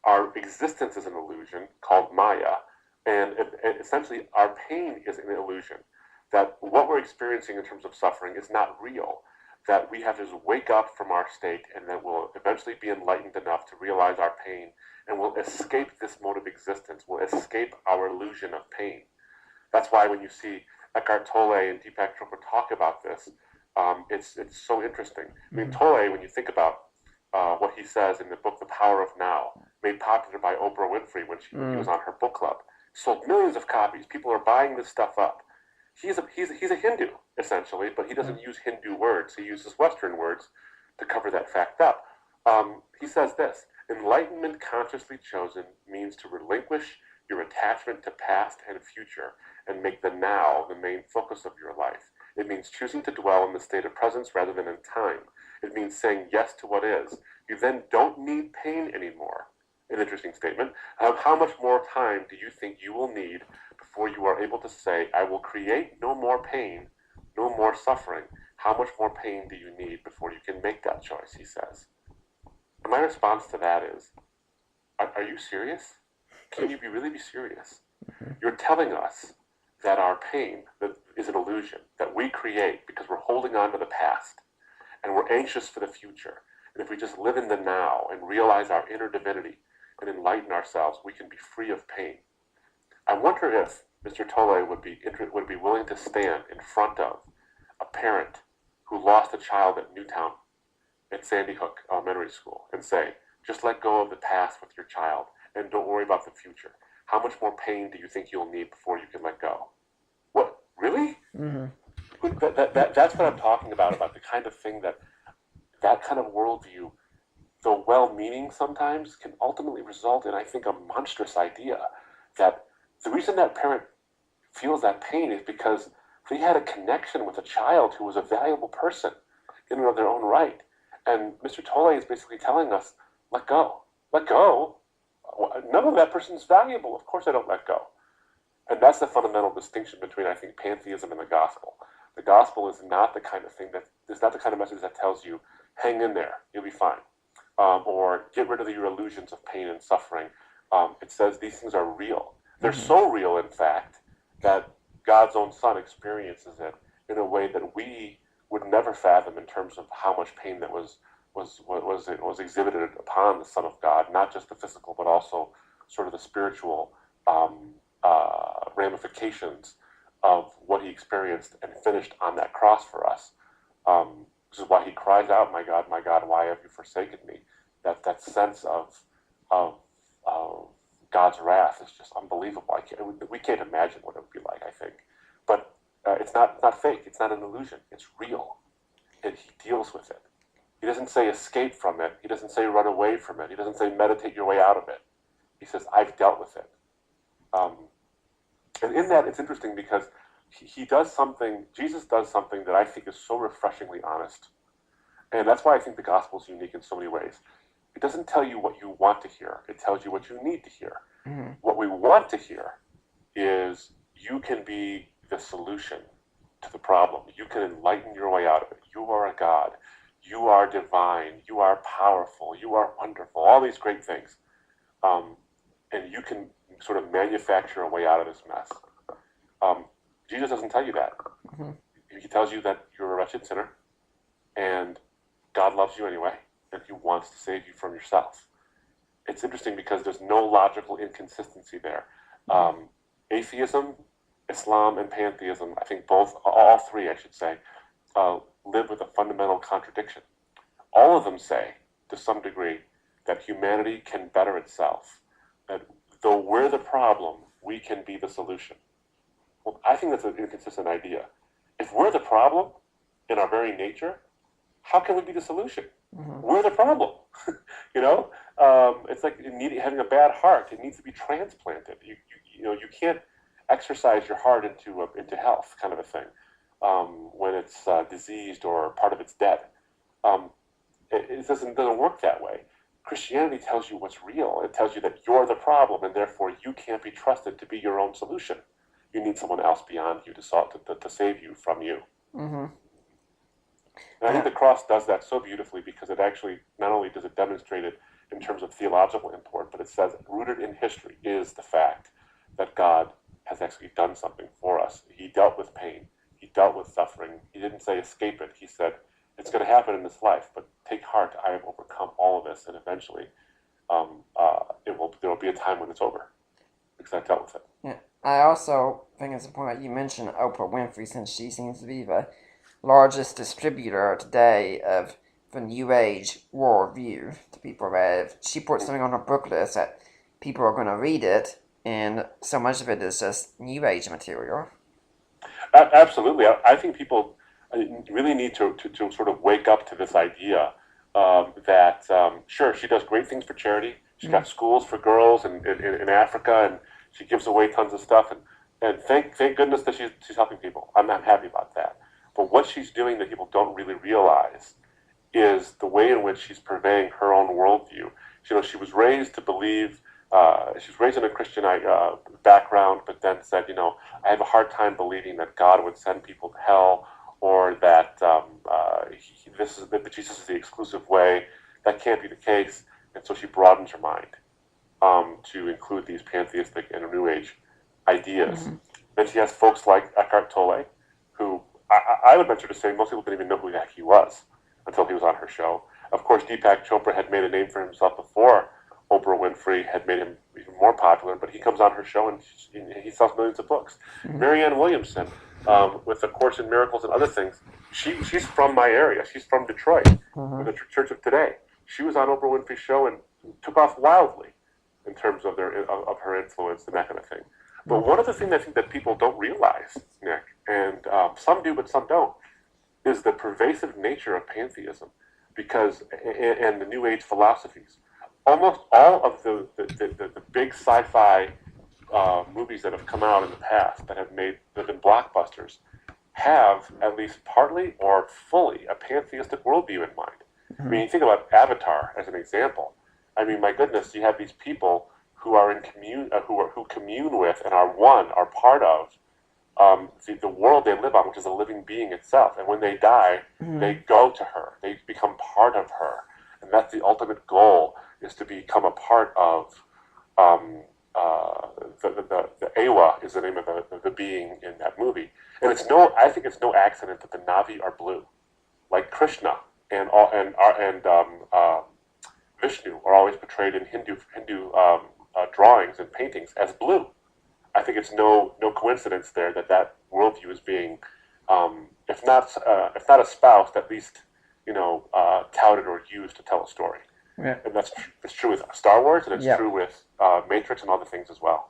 Our existence is an illusion called Maya, and essentially our pain is an illusion, that what we're experiencing in terms of suffering is not real, that we have to just wake up from our state, and that we'll eventually be enlightened enough to realize our pain, and we'll escape this mode of existence, we'll escape our illusion of pain. That's why when you see Eckhart Tolle and Deepak Chopra talk about this, it's so interesting. I mean, Tolle, when you think about what he says in the book The Power of Now, made popular by Oprah Winfrey when she was on her book club, sold millions of copies. People are buying this stuff up. He's a Hindu, essentially, but he doesn't use Hindu words. He uses Western words to cover that fact up. He says this: enlightenment consciously chosen means to relinquish your attachment to past and future and make the now the main focus of your life. It means choosing to dwell in the state of presence rather than in time. It means saying yes to what is. You then don't need pain anymore. An interesting statement. How much more time do you think you will need before you are able to say, I will create no more pain, no more suffering? How much more pain do you need before you can make that choice, he says. And my response to that is, are you serious? Can you really be serious? You're telling us that our pain is an illusion that we create because we're holding on to the past and we're anxious for the future. And if we just live in the now and realize our inner divinity and enlighten ourselves, we can be free of pain. I wonder if Mr. Tolle would be willing to stand in front of a parent who lost a child at Newtown at Sandy Hook Elementary School and say, just let go of the past with your child and don't worry about the future. How much more pain do you think you'll need before you can let go? What, really? That's what I'm talking about the kind of thing that kind of worldview, though well-meaning sometimes, can ultimately result in, I think, a monstrous idea that the reason that parent feels that pain is because they had a connection with a child who was a valuable person in and of their own right. And Mr. Tolle is basically telling us, let go. Let go? None of that person's valuable. Of course I don't let go. And that's the fundamental distinction between, I think, pantheism and the gospel. The gospel is not the kind of thing is not the kind of message that tells you, hang in there, you'll be fine. Or get rid of your illusions of pain and suffering. It says these things are real. They're so real, in fact, that God's own Son experiences it in a way that we would never fathom in terms of how much pain that was exhibited upon the Son of God, not just the physical, but also sort of the spiritual ramifications of what he experienced and finished on that cross for us. Which is why he cries out, my God, why have you forsaken me? That sense of God's wrath is just unbelievable. We can't imagine what it would be like, I think. But it's not fake. It's not an illusion. It's real. And he deals with it. He doesn't say escape from it. He doesn't say run away from it. He doesn't say meditate your way out of it. He says, I've dealt with it. And in that, it's interesting because he does something, Jesus does something that I think is so refreshingly honest. And that's why I think the gospel is unique in so many ways. It doesn't tell you what you want to hear. It tells you what you need to hear. What we want to hear is you can be the solution to the problem. You can enlighten your way out of it. You are a God. You are divine. You are powerful. You are wonderful. All these great things. Um, and you can sort of manufacture a way out of this mess. Um, Jesus doesn't tell you that. Mm-hmm. He tells you that you're a wretched sinner and God loves you anyway and he wants to save you from yourself. It's interesting because there's no logical inconsistency there. Atheism, Islam, and pantheism, I think all three, I should say, live with a fundamental contradiction. All of them say, to some degree, that humanity can better itself, that though we're the problem, we can be the solution. Well, I think that's an inconsistent idea. If we're the problem in our very nature, how can we be the solution? Mm-hmm. We're the problem. It's like having a bad heart. It needs to be transplanted. You can't exercise your heart into health, kind of a thing, when it's diseased or part of it's dead. It doesn't work that way. Christianity tells you what's real. It tells you that you're the problem, and therefore you can't be trusted to be your own solution. You need someone else beyond you to save you from you. Mm-hmm. And I think the cross does that so beautifully because it actually, not only does it demonstrate it in terms of theological import, but it says rooted in history is the fact that God has actually done something for us. He dealt with pain. He dealt with suffering. He didn't say escape it. He said, it's going to happen in this life, but take heart. I have overcome all of this, and eventually there will be a time when it's over because I dealt with it. Yeah. I also think it's important that you mentioned Oprah Winfrey, since she seems to be the largest distributor today of the New Age worldview to people. That if she puts something on her book list, that people are going to read it, and so much of it is just New Age material. Absolutely. I think people really need to sort of wake up to this idea that, sure, she does great things for charity. She's got schools for girls in Africa, and she gives away tons of stuff. And thank goodness that she's helping people. I'm happy about that. But what she's doing that people don't really realize is the way in which she's purveying her own worldview. She was raised to believe, she was raised in a Christian background, but then said, I have a hard time believing that God would send people to hell, or that that Jesus is the exclusive way. That can't be the case. And so she broadens her mind to include these pantheistic and New Age ideas. Mm-hmm. Then she has folks like Eckhart Tolle, who I would venture to say most people didn't even know who the heck he was until he was on her show. Of course, Deepak Chopra had made a name for himself before Oprah Winfrey had made him even more popular, but he comes on her show and he sells millions of books. Mm-hmm. Marianne Williamson, with A Course in Miracles and other things, she's from my area. She's from Detroit, with the Church of Today. She was on Oprah Winfrey's show and took off wildly in terms of her influence and that kind of thing. But one of the things I think that people don't realize, Nick, and some do but some don't, is the pervasive nature of pantheism, and the New Age philosophies. Almost all of the big sci-fi movies that have come out in the past that have been blockbusters have at least partly or fully a pantheistic worldview in mind. Mm-hmm. I mean, you think about Avatar as an example. I mean, my goodness, you have these people who are in who commune with and are part of the world they live on, which is a living being itself. And when they die, they go to her. They become part of her, and that's the ultimate goal: is to become a part of the Awa is the name of the being in that movie. And I think it's no accident that the Na'vi are blue, like Krishna and Vishnu are always portrayed in Hindu drawings and paintings as blue. I think it's no coincidence there that worldview is being, if not espoused, at least touted or used to tell a story. Yeah. And that's true with Star Wars, and it's true with Matrix and other things as well.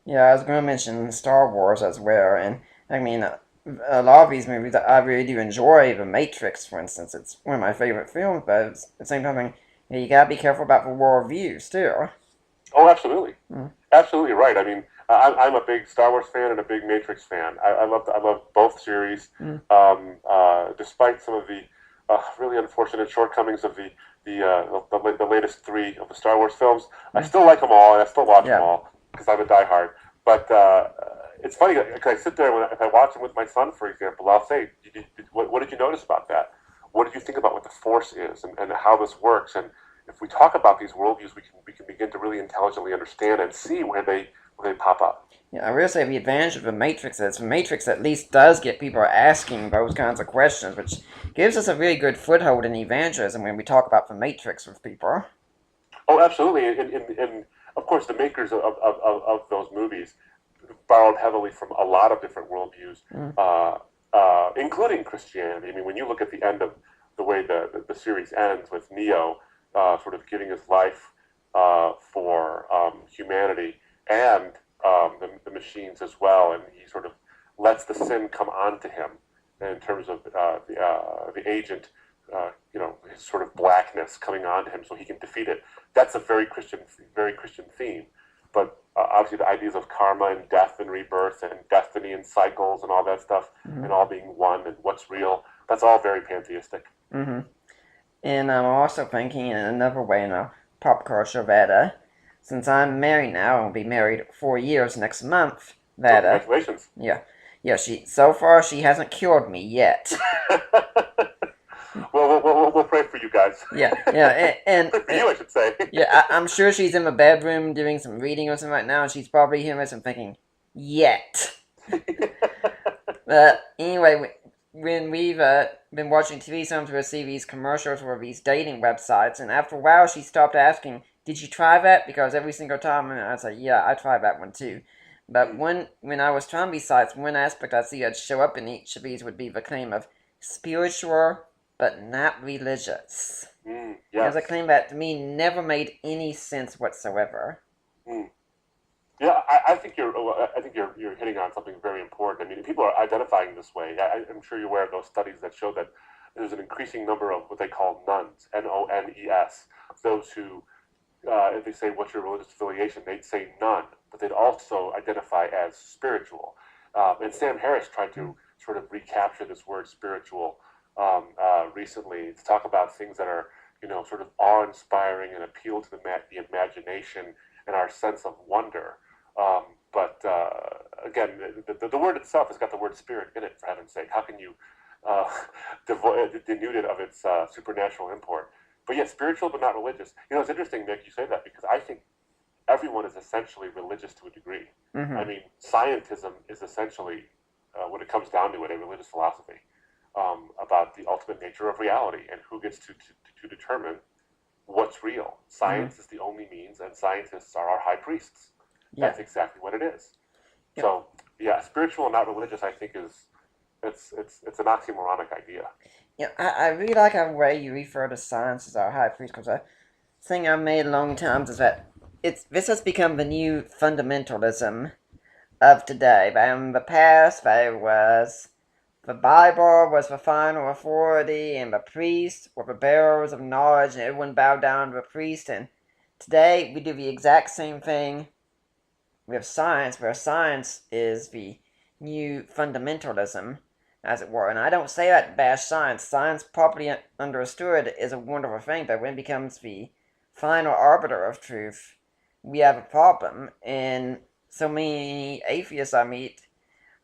Yeah, I was going to mention Star Wars as well, and I mean, a lot of these movies I really do enjoy. The Matrix, for instance, it's one of my favorite films, but at the same time, you gotta be careful about the worldviews too. Oh, absolutely, absolutely right. I mean, I'm a big Star Wars fan and a big Matrix fan. I love both series, despite some of the really unfortunate shortcomings of the latest three of the Star Wars films. I still like them all, and I still watch them all because I'm a diehard. But it's funny because I sit there if I watch them with my son, for example, I'll say, what did you notice about that? What did you think about what the force is and how this works? And if we talk about these worldviews, we can begin to really intelligently understand and see where they pop up. Yeah, I will say the advantage of the Matrix is the Matrix at least does get people asking those kinds of questions, which gives us a really good foothold in evangelism when we talk about the Matrix with people. Oh, absolutely. And of course, the makers of those movies borrowed heavily from a lot of different worldviews, Mm. including Christianity. I mean, when you look at the end of the way the series ends with Neo sort of giving his life for humanity and the machines as well, and he sort of lets the sin come onto him in terms of the agent, his sort of blackness coming onto him, so he can defeat it. That's a very Christian theme. But obviously, the ideas of karma and death and rebirth and destiny and cycles and all that stuff, Mm-hmm. and all being one and what's real—that's all very pantheistic. Mm-hmm. And I'm also thinking in another way in a pop culture that, since I'm married now, I'll be married 4 years next month. So That, congratulations. yeah, yeah. So far she hasn't cured me yet. Well, we'll pray for you guys. Yeah, yeah, Pray for you, I should say. yeah. I'm sure she's in the bedroom doing some reading or something right now, and she's probably hearing this and thinking, "Yet." But anyway, when we've been watching TV, sometimes we'll see these commercials for these dating websites, and after a while, she stopped asking, "Did you try that?" Because every single time, I say, "Yeah, I tried that one too." But when I was trying these sites, one aspect I see that show up in each of these would be the claim of spiritual but not religious. There's Yes. a claim that to me never made any sense whatsoever. Mm. Yeah, I think you're hitting on something very important. I mean, people are identifying this way. I'm sure you're aware of those studies that show that there's an increasing number of what they call nuns, Nones, those who, if they say what's your religious affiliation, they'd say none, but they'd also identify as spiritual. And Sam Harris tried to sort of recapture this word spiritual recently to talk about things that are, sort of awe-inspiring and appeal to the imagination and our sense of wonder. But again, the word itself has got the word spirit in it, for heaven's sake. How can you uh, denude it of its supernatural import? But yet, spiritual but not religious. It's interesting, Nick, you say that because I think everyone is essentially religious to a degree. Mm-hmm. I mean, scientism is essentially, when it comes down to it, a religious philosophy about the ultimate nature of reality and who gets to determine what's real. Science is the only means, and scientists are our high priests. Yeah. That's exactly what it is. Yep. So, yeah, spiritual and not religious, I think, is it's an oxymoronic idea. Yeah, I really like how way you refer to science as our high priest, because a thing I've made a long times is that this has become the new fundamentalism of today. But in the past, there was the Bible was the final authority, and the priests were the bearers of knowledge, and everyone bowed down to the priest. And today, we do the exact same thing with science, where science is the new fundamentalism, as it were. And I don't say that to bash science. Science, properly understood, is a wonderful thing, but when it becomes the final arbiter of truth, we have a problem. And so many atheists I meet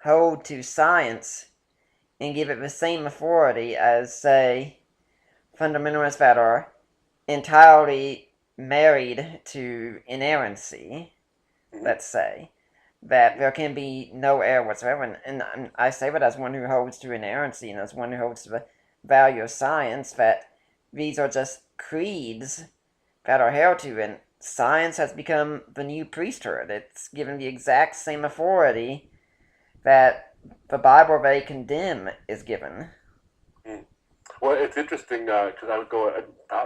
hold to science and give it the same authority as, say, fundamentalists that are entirely married to inerrancy, let's say, that there can be no error whatsoever. And I say that as one who holds to inerrancy and as one who holds to the value of science, that these are just creeds that are held to, and science has become the new priesthood. It's given the exact same authority that the Bible they condemn is given. Well, it's interesting because I would go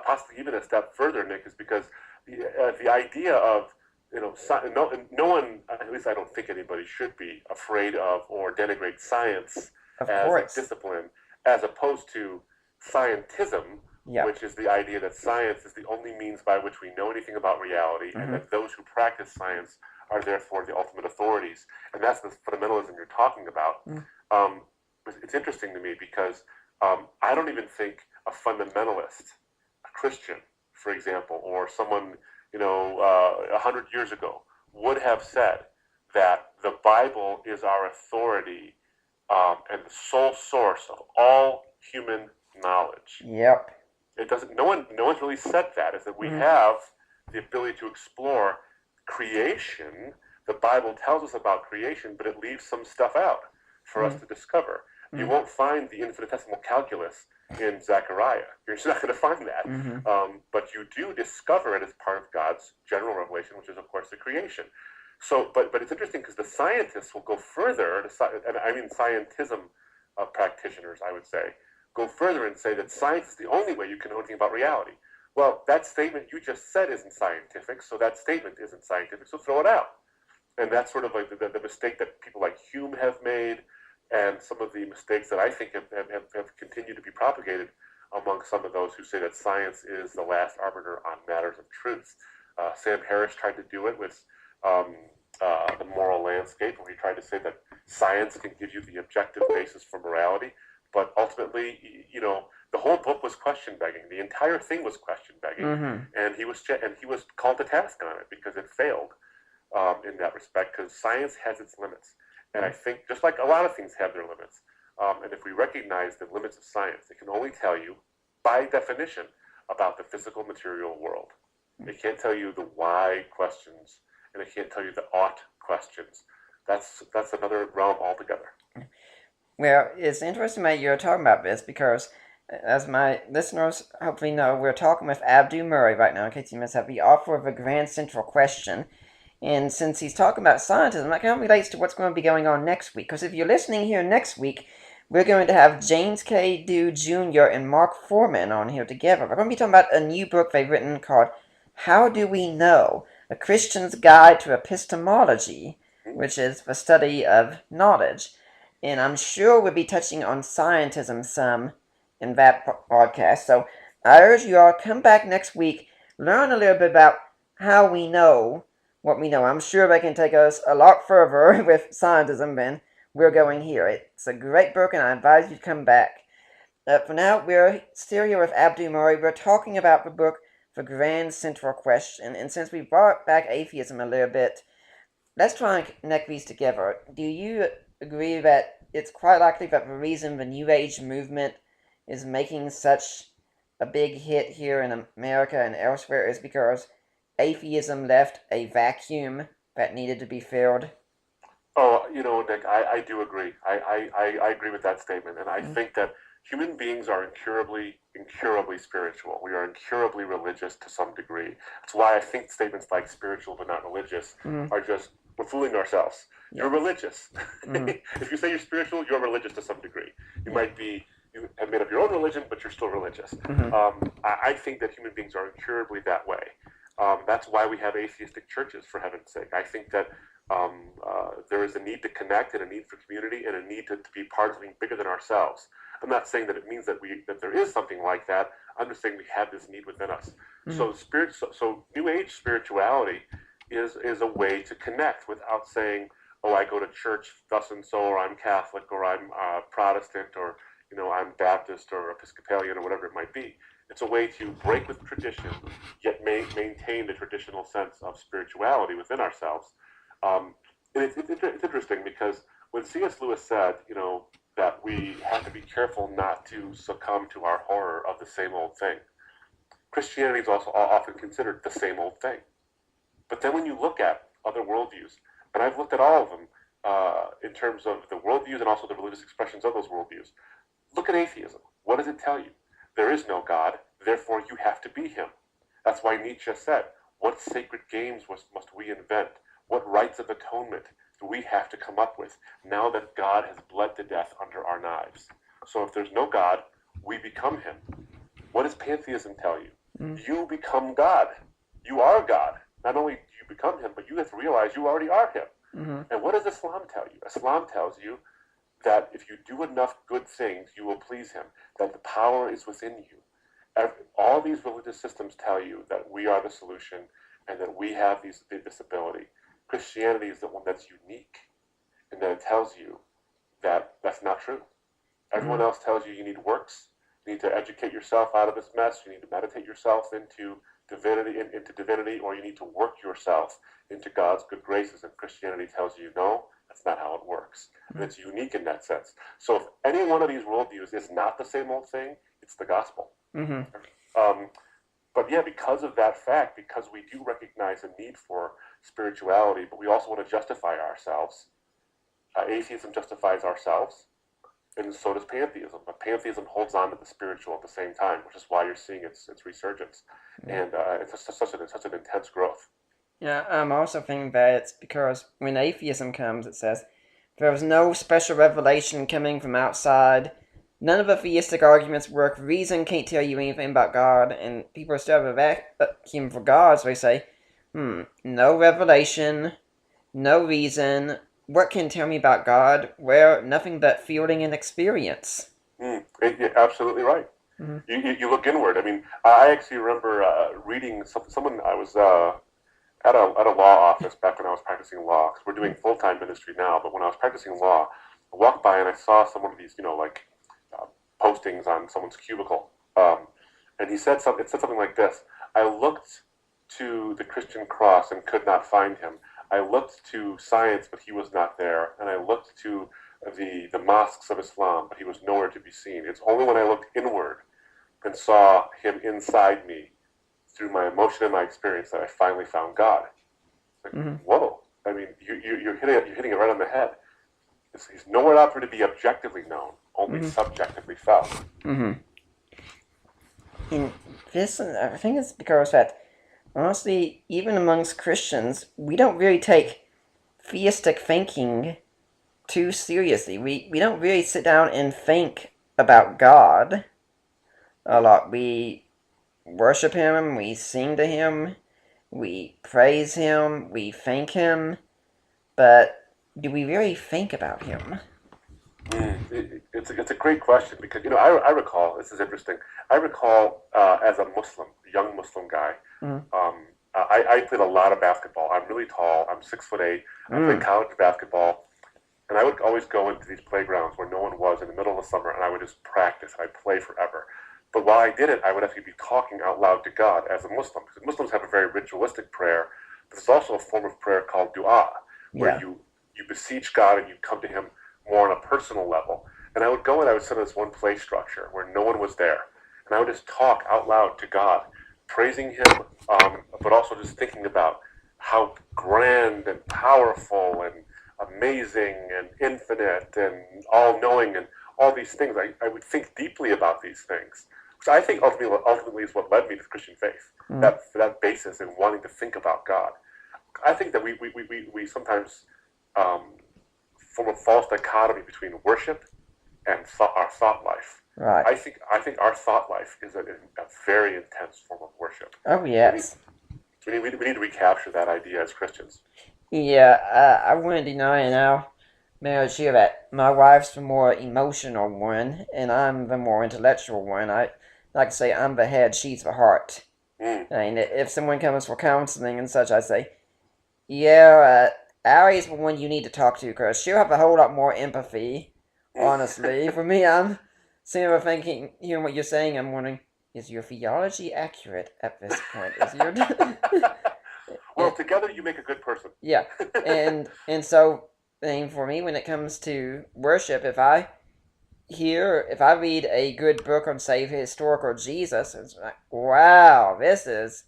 possibly even a step further, Nick, is because the idea of no one, at least I don't think anybody should be afraid of or denigrate science Of as course. a discipline, as opposed to scientism, Yeah. which is the idea that science is the only means by which we know anything about reality, and that those who practice science are therefore the ultimate authorities. And that's the fundamentalism you're talking about. It's interesting to me because I don't even think a fundamentalist, a Christian, for example, or someone 100 years ago would have said that the Bible is our authority and the sole source of all human knowledge. Yep. It doesn't. No one's really said that. Is that we Mhm. have the ability to explore creation. The Bible tells us about creation, but it leaves some stuff out for us to discover. You won't find the infinitesimal calculus in Zechariah. You're just not going to find that. But you do discover it as part of God's general revelation, which is, of course, the creation. So, but it's interesting because the scientists will go further, and I mean scientism practitioners, I would say, go further and say that science is the only way you can know anything about reality. Well, that statement you just said isn't scientific, so that statement isn't scientific, so throw it out. And that's sort of like the mistake that people like Hume have made, and some of the mistakes that I think have continued to be propagated among some of those who say that science is the last arbiter on matters of truth. Sam Harris tried to do it with the moral landscape, where he tried to say that science can give you the objective basis for morality, but ultimately, the whole book was question begging. The entire thing was question begging, and he was called to task on it because it failed in that respect. Because science has its limits, and I think just like a lot of things have their limits, and if we recognize the limits of science, it can only tell you, by definition, about the physical material world. It can't tell you the why questions, and it can't tell you the ought questions. That's another realm altogether. Well, it's interesting that you're talking about this because, as my listeners hopefully know, we're talking with Abdu Murray right now, in case you missed that, the author of A Grand Central Question. And since he's talking about scientism, that kind of relates to what's going to be going on next week. Because if you're listening here next week, we're going to have James K. Dew Jr. and Mark Foreman on here together. We're going to be talking about a new book they've written called How Do We Know? A Christian's Guide to Epistemology, which is the study of knowledge. And I'm sure we'll be touching on scientism some in that podcast. So I urge you all, come back next week, learn a little bit about how we know what we know. I'm sure they can take us a lot further with scientism than we're going here. It's a great book, and I advise you to come back. For now, we're still here with Abdu Murray. We're talking about the book, The Grand Central Question. And since we brought back atheism a little bit, let's try and connect these together. Do you agree that it's quite likely that the reason the New Age movement is making such a big hit here in America and elsewhere is because atheism left a vacuum that needed to be filled? Oh, Nick, I do agree. I agree with that statement, and I think that human beings are incurably spiritual. We are incurably religious to some degree. That's why I think statements like spiritual but not religious are just, we're fooling ourselves. You're religious. If you say you're spiritual, you're religious to some degree. You have made up your own religion, but you're still religious. I think that human beings are incurably that way. That's why we have atheistic churches, for heaven's sake. I think that there is a need to connect, and a need for community, and a need to be part of something bigger than ourselves. I'm not saying that it means that there is something like that. I'm just saying we have this need within us. So New Age spirituality is a way to connect without saying, oh, I go to church thus and so, or I'm Catholic, or I'm Protestant, or I'm Baptist or Episcopalian, or whatever it might be. It's a way to break with tradition, yet maintain the traditional sense of spirituality within ourselves. It's interesting because when C.S. Lewis said, that we have to be careful not to succumb to our horror of the same old thing, Christianity is also often considered the same old thing. But then when you look at other worldviews, and I've looked at all of them in terms of the worldviews and also the religious expressions of those worldviews, look at atheism. What does it tell you? There is no God, therefore you have to be him. That's why Nietzsche said, what sacred games must we invent? What rites of atonement do we have to come up with now that God has bled to death under our knives? So if there's no God, we become him. What does pantheism tell you? You become God. You are God. Not only do you become him, but you have to realize you already are him. And what does Islam tell you? Islam tells you that if you do enough good things, you will please him, that the power is within you. All these religious systems tell you that we are the solution and that we have this ability. Christianity is the one that's unique, and that it tells you that that's not true. Everyone else tells you need works, you need to educate yourself out of this mess, you need to meditate yourself into into divinity, or you need to work yourself into God's good graces. And Christianity tells you, no, that's not how it works. And it's unique in that sense. So if any one of these worldviews is not the same old thing, it's the gospel. But yeah, because of that fact, because we do recognize a need for spirituality, but we also want to justify ourselves. Atheism justifies ourselves, and so does pantheism. But pantheism holds on to the spiritual at the same time, which is why you're seeing its resurgence, and it's such an intense growth. Yeah, I'm also thinking that it's because when atheism comes, it says there was no special revelation coming from outside. None of the theistic arguments work. Reason can't tell you anything about God, and people are still a vacuum for God, so they say, no revelation, no reason. What can tell me about God? Well, nothing but feeling and experience. You're absolutely right. You look inward. I mean, I actually remember reading someone. I was at a law office back when I was practicing law, because we're doing full-time ministry now. But when I was practicing law, I walked by and I saw some of these, postings on someone's cubicle, and it said something like this: I looked to the Christian cross and could not find him. I looked to science, but he was not there. And I looked to the mosques of Islam, but he was nowhere to be seen. It's only when I looked inward and saw him inside me through my emotion and my experience that I finally found God. It's like, whoa! I mean, you're hitting it right on the head. He's nowhere out for to be objectively known, only subjectively felt. And this, I think it's because that, honestly, even amongst Christians, we don't really take theistic thinking too seriously. We don't really sit down and think about God a lot. We worship Him, we sing to Him, we praise Him, we thank Him, but do we really think about Him? It's a great question, because I recall, this is interesting. I recall as a young Muslim guy, I played a lot of basketball. I'm really tall. I'm 6'8". I played college basketball, and I would always go into these playgrounds where no one was in the middle of the summer, and I would just practice, and I'd play forever. But while I did it, I would actually be talking out loud to God as a Muslim, because Muslims have a very ritualistic prayer, but there's also a form of prayer called dua, where you beseech God and you come to Him more on a personal level. And I would go and I would sit in this one play structure where no one was there, and I would just talk out loud to God, praising Him, but also just thinking about how grand and powerful and amazing and infinite and all-knowing and all these things. I would think deeply about these things, which I think ultimately is what led me to the Christian faith, that basis in wanting to think about God. I think that we sometimes form a false dichotomy between worship and our thought life. Right. I think our thought life is a very intense form of worship. Oh, yes. We need to recapture that idea as Christians. Yeah, I wouldn't deny now, marriage here, that my wife's the more emotional one, and I'm the more intellectual one. I like to say I'm the head, she's the heart. And if someone comes for counseling and such, I say, yeah, Allie's the one you need to talk to, because she'll have a whole lot more empathy, honestly. For me, I'm sitting there thinking, hearing what you're saying, I'm wondering, is your theology accurate at this point? Is your... Well, together you make a good person. Yeah, and so, for me, when it comes to worship, if I read a good book on, say, historical Jesus, it's like, wow, this is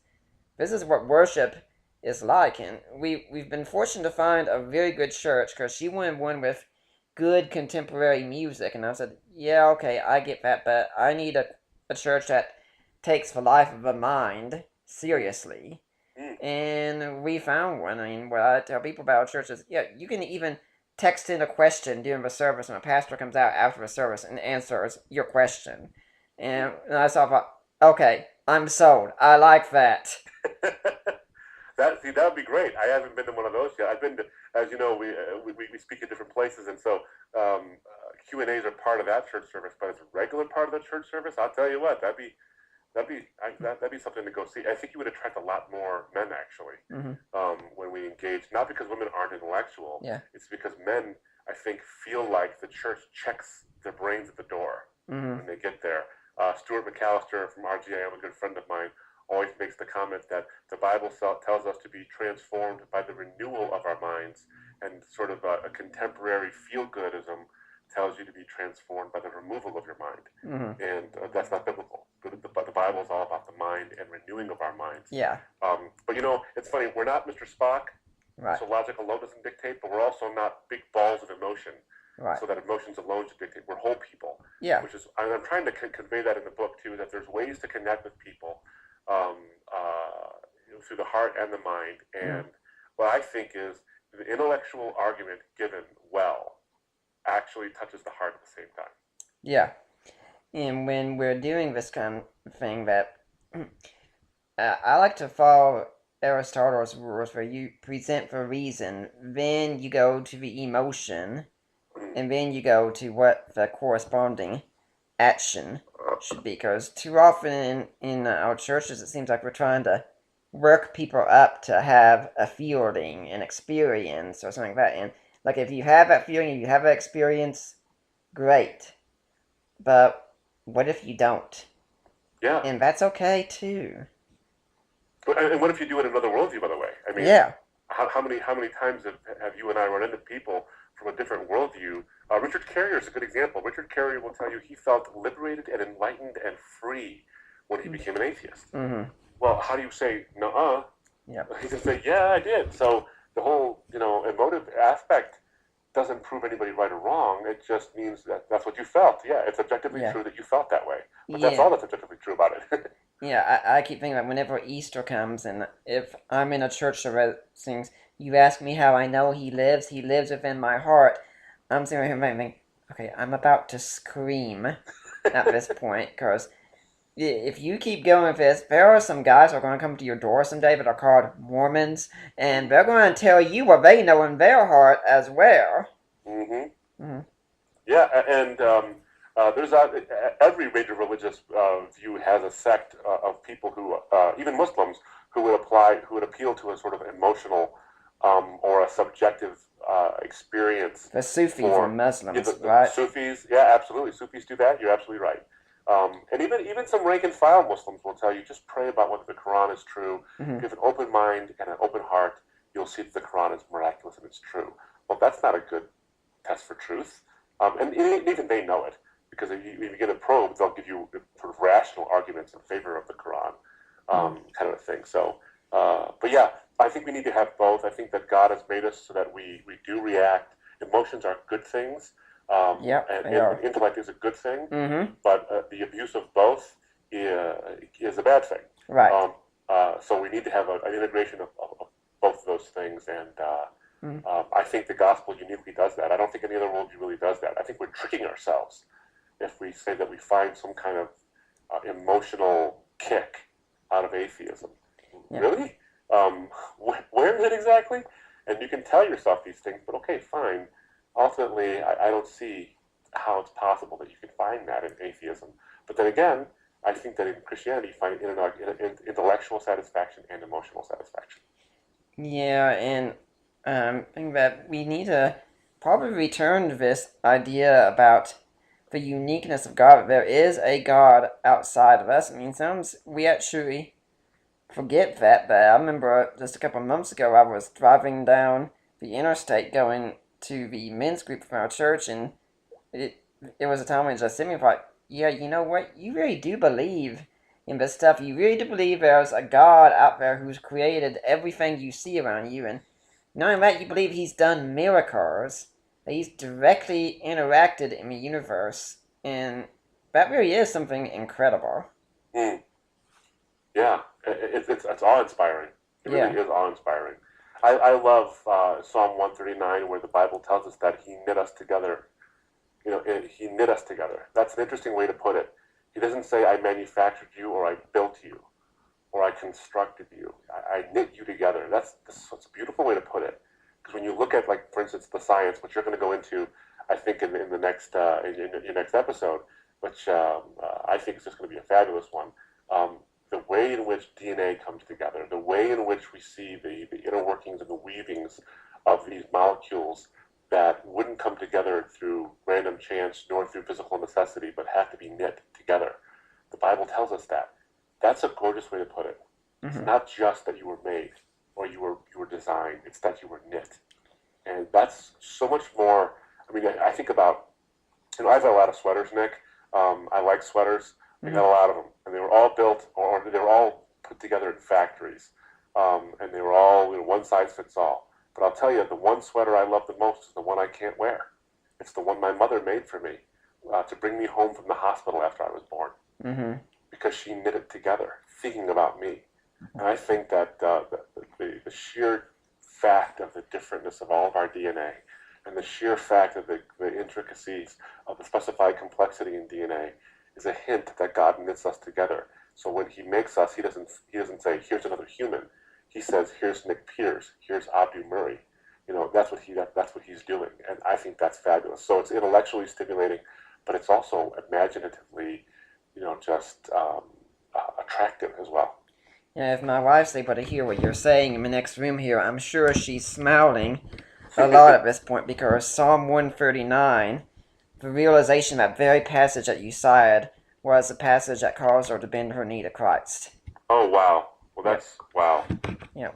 what worship is like. And we've been fortunate to find a very good church, because she wanted one with good contemporary music, and I said, yeah, okay, I get that, but I need a church that takes the life of the mind seriously. And we found one. I mean, what I tell people about churches, you can even text in a question during the service, and a pastor comes out after the service and answers your question. And I thought, okay, I'm sold. I like that. That would be great. I haven't been to one of those yet. I've been to, as you know, we speak at different places, and so Q&As are part of that church service. But as a regular part of the church service, I'll tell you what, that'd be something to go see. I think you would attract a lot more men, actually, when we engage. Not because women aren't intellectual. Yeah. It's because men, I think, feel like the church checks their brains at the door when they get there. Stuart McAllister from RGIM, a good friend of mine, always makes the comment that the Bible tells us to be transformed by the renewal of our minds, and sort of a contemporary feel-goodism tells you to be transformed by the removal of your mind. Mm-hmm. And that's not biblical. The Bible is all about the mind and renewing of our minds. Yeah. But it's funny, we're not Mr. Spock, Right. so logical law doesn't dictate, but we're also not big balls of emotion, Right. so that emotions alone should dictate. We're whole people. Yeah. Which is, I'm trying to convey that in the book too, that there's ways to connect with people um, through the heart and the mind. And what I think is the intellectual argument given well actually touches the heart at the same time. Yeah. And when we're doing this kind of thing, that I like to follow Aristotle's rules, where you present the reason, then you go to the emotion, and then you go to what the corresponding action should be. Because too often in our churches, it seems like we're trying to work people up to have a feeling, an experience, or something like that. And like, if you have that feeling, if you have that experience, great. But what if you don't? Yeah. And that's okay too. And what if you do it in another worldview, by the way? I mean, Yeah. How many times have you and I run into people from a different worldview? Richard Carrier is a good example. Richard Carrier will tell you he felt liberated and enlightened and free when he became an atheist. Mm-hmm. Well, how do you say, nuh-uh? Yeah. He can say, yeah, I did. So the whole, emotive aspect doesn't prove anybody right or wrong. It just means that that's what you felt. Yeah, it's objectively true that you felt that way. But that's all that's objectively true about it. Yeah, I keep thinking that whenever Easter comes, and if I'm in a church that sings, you ask me how I know he lives within my heart, I'm sitting here thinking, okay, I'm about to scream at this point, because if you keep going with this, there are some guys who are going to come to your door someday that are called Mormons, and they're going to tell you what they know in their heart as well. Mm-hmm. Mm-hmm. Yeah, and there's every major religious view has a sect of people who, even Muslims, who would appeal to a sort of emotional or a subjective experience. The Sufis and Muslims, right? Sufis, yeah, absolutely. Sufis do that. You're absolutely right. And even some rank and file Muslims will tell you, just pray about whether the Quran is true. Mm-hmm. If you have an open mind and an open heart, you'll see that the Quran is miraculous and it's true. Well, that's not a good test for truth. And even they know it, because if you get a probe, they'll give you sort of rational arguments in favor of the Quran, kind of a thing. So, but yeah, I think we need to have both. I think that God has made us so that we do react. Emotions are good things. And intellect is a good thing, but the abuse of both is a bad thing. Right. So we need to have an integration of both of those things, and I think the gospel uniquely does that. I don't think any other worldview really does that. I think we're tricking ourselves if we say that we find some kind of emotional kick out of atheism. Yeah. Really? Where is it exactly? And you can tell yourself these things, but okay, fine. Ultimately, I don't see how it's possible that you can find that in atheism. But then again, I think that in Christianity, you find intellectual satisfaction and emotional satisfaction. Yeah, and I think that we need to probably return to this idea about the uniqueness of God. There is a God outside of us. I mean, sometimes we actually forget that, but I remember just a couple of months ago, I was driving down the interstate going to the men's group from our church, and it was a time when just sitting like, yeah, you know what? You really do believe in this stuff. You really do believe there's a God out there who's created everything you see around you, and not only that, you believe he's done miracles, that he's directly interacted in the universe, and that really is something incredible. Yeah, it's awe-inspiring. It really is awe-inspiring. I love Psalm 139, where the Bible tells us that he knit us together. He knit us together. That's an interesting way to put it. He doesn't say, I manufactured you, or I built you, or I constructed you. I knit you together. That's a beautiful way to put it. Because when you look at, like, for instance, the science, which you're going to go into, I think, in the next in your next episode, which I think is just going to be a fabulous one. The way in which DNA comes together, the way in which we see the inner workings and the weavings of these molecules that wouldn't come together through random chance nor through physical necessity, but have to be knit together. The Bible tells us that. That's a gorgeous way to put it. It's Mm-hmm. not just that you were made or you were designed. It's that you were knit, and that's so much more. I mean, I think about, I have a lot of sweaters, Nick. I like sweaters. I got Mm-hmm. a lot of them, and they were all built, or they were all put together in factories, and they were all, one size fits all. But I'll tell you, the one sweater I love the most is the one I can't wear. It's the one my mother made for me to bring me home from the hospital after I was born, Mm-hmm. because she knit it together, thinking about me. And I think that the sheer fact of the differentness of all of our DNA, and the sheer fact of the intricacies of the specified complexity in DNA, is a hint that God knits us together. So when He makes us, He doesn't say, "Here's another human." He says, "Here's Nick Peters. Here's Abdu Murray." That's what He's doing, and I think that's fabulous. So it's intellectually stimulating, but it's also imaginatively, just attractive as well. Yeah, if my wife's able to hear what you're saying in the next room here, I'm sure she's smiling a lot at this point because Psalm 139, the realization that very passage that you cited, was the passage that caused her to bend her knee to Christ. Oh wow! Well, Yep. that's wow. Yep.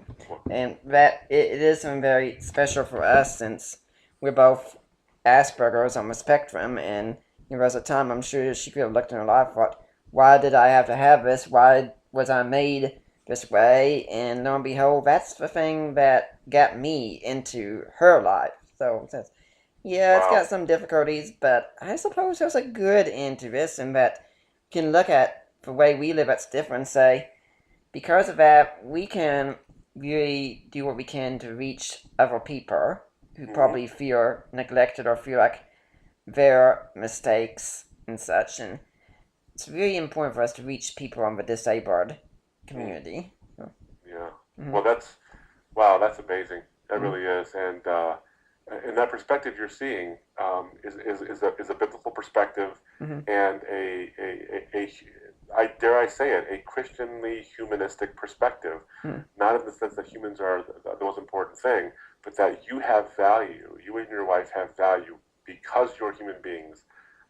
And that it is something very special for us since we're both Asperger's on the spectrum, and there was a time I'm sure she could have looked in her life and thought, why did I have to have this? Why was I made this way? And lo and behold, that's the thing that got me into her life. So it says, yeah, it's got Wow. some difficulties, but I suppose there's a good end to this, and that you can look at the way we live that's different and say, because of that, we can really do what we can to reach other people who Hmm. probably feel neglected or feel like their mistakes and such. And it's really important for us to reach people on the disabled Mm. community. So, Yeah. mm-hmm, Well, wow. That's amazing. That mm-hmm, really is. And that perspective you're seeing is a biblical perspective, mm-hmm, and I dare I say it, a Christianly humanistic perspective. mm-hmm. Not in the sense that humans are the most important thing, but that you have value. You and your wife have value because you're human beings,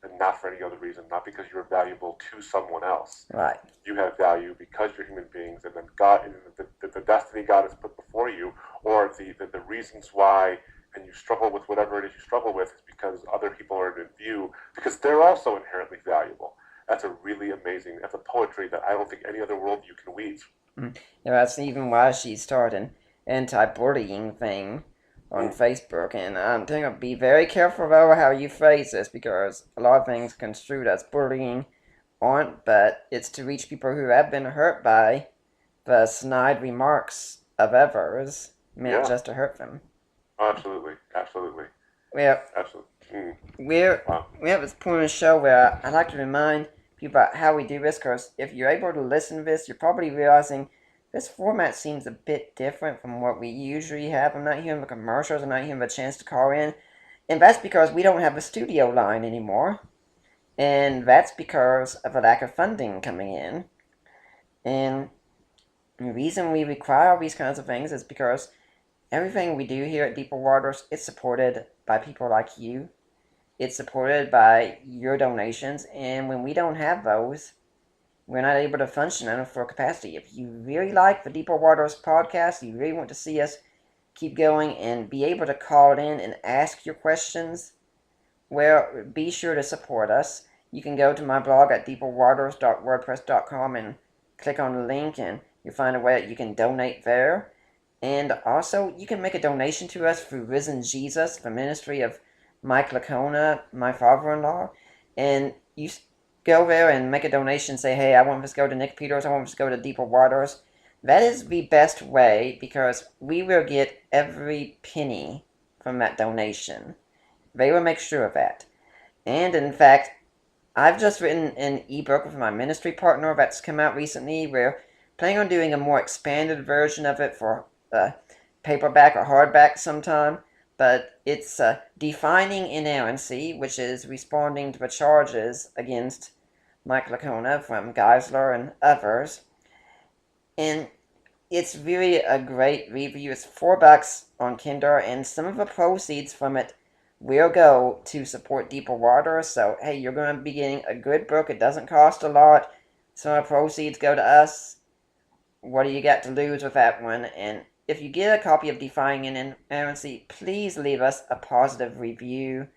and not for any other reason. Not because you're valuable to someone else. Right. You have value because you're human beings, and then God, and the destiny God has put before you, or the reasons why, and you struggle with whatever it is you struggle with, is because other people are in view, because they're also inherently valuable. That's a really amazing, that's a poetry that I don't think any other worldview can weave. Mm-hmm. Yeah, that's even why she started an anti-bullying thing on Mm, Facebook, and I'm thinking be very careful about how you phrase this because a lot of things construed as bullying aren't, but it's to reach people who have been hurt by the snide remarks of others meant yeah, just to hurt them. absolutely, absolutely, Well, absolutely. Mm, we're wow. we have this point in the show where I like to remind people about how we do this because if you're able to listen to this, you're probably realizing this format seems a bit different from what we usually have. I'm not hearing the commercials, I'm not hearing the chance to call in, and that's because we don't have a studio line anymore, and that's because of a lack of funding coming in. And the reason we require all these kinds of things is because everything we do here at Deeper Waters is supported by people like you. It's supported by your donations, and when we don't have those, we're not able to function in a full capacity. If you really like the Deeper Waters podcast, you really want to see us keep going and be able to call in and ask your questions, well, be sure to support us. You can go to my blog at deeperwaters.wordpress.com and click on the link, and you'll find a way that you can donate there. And also, you can make a donation to us through Risen Jesus, the ministry of Mike Lacona, my father-in-law. And you go there and make a donation, say, hey, I want this to go to Nick Peters, I want this to go to Deeper Waters. That is the best way because we will get every penny from that donation. They will make sure of that. And in fact, I've just written an ebook with my ministry partner that's come out recently. We're planning on doing a more expanded version of it for paperback or hardback sometime. But it's Defining Inerrancy, which is responding to the charges against Mike Lacona from Geisler and others. And it's really a great review. It's $4 on Kindle, and some of the proceeds from it will go to support Deeper Water. So, hey, you're going to be getting a good book. It doesn't cost a lot. some of the proceeds go to us. What do you got to lose with that one? And if you get a copy of Defying Inerrancy, please leave us a positive review.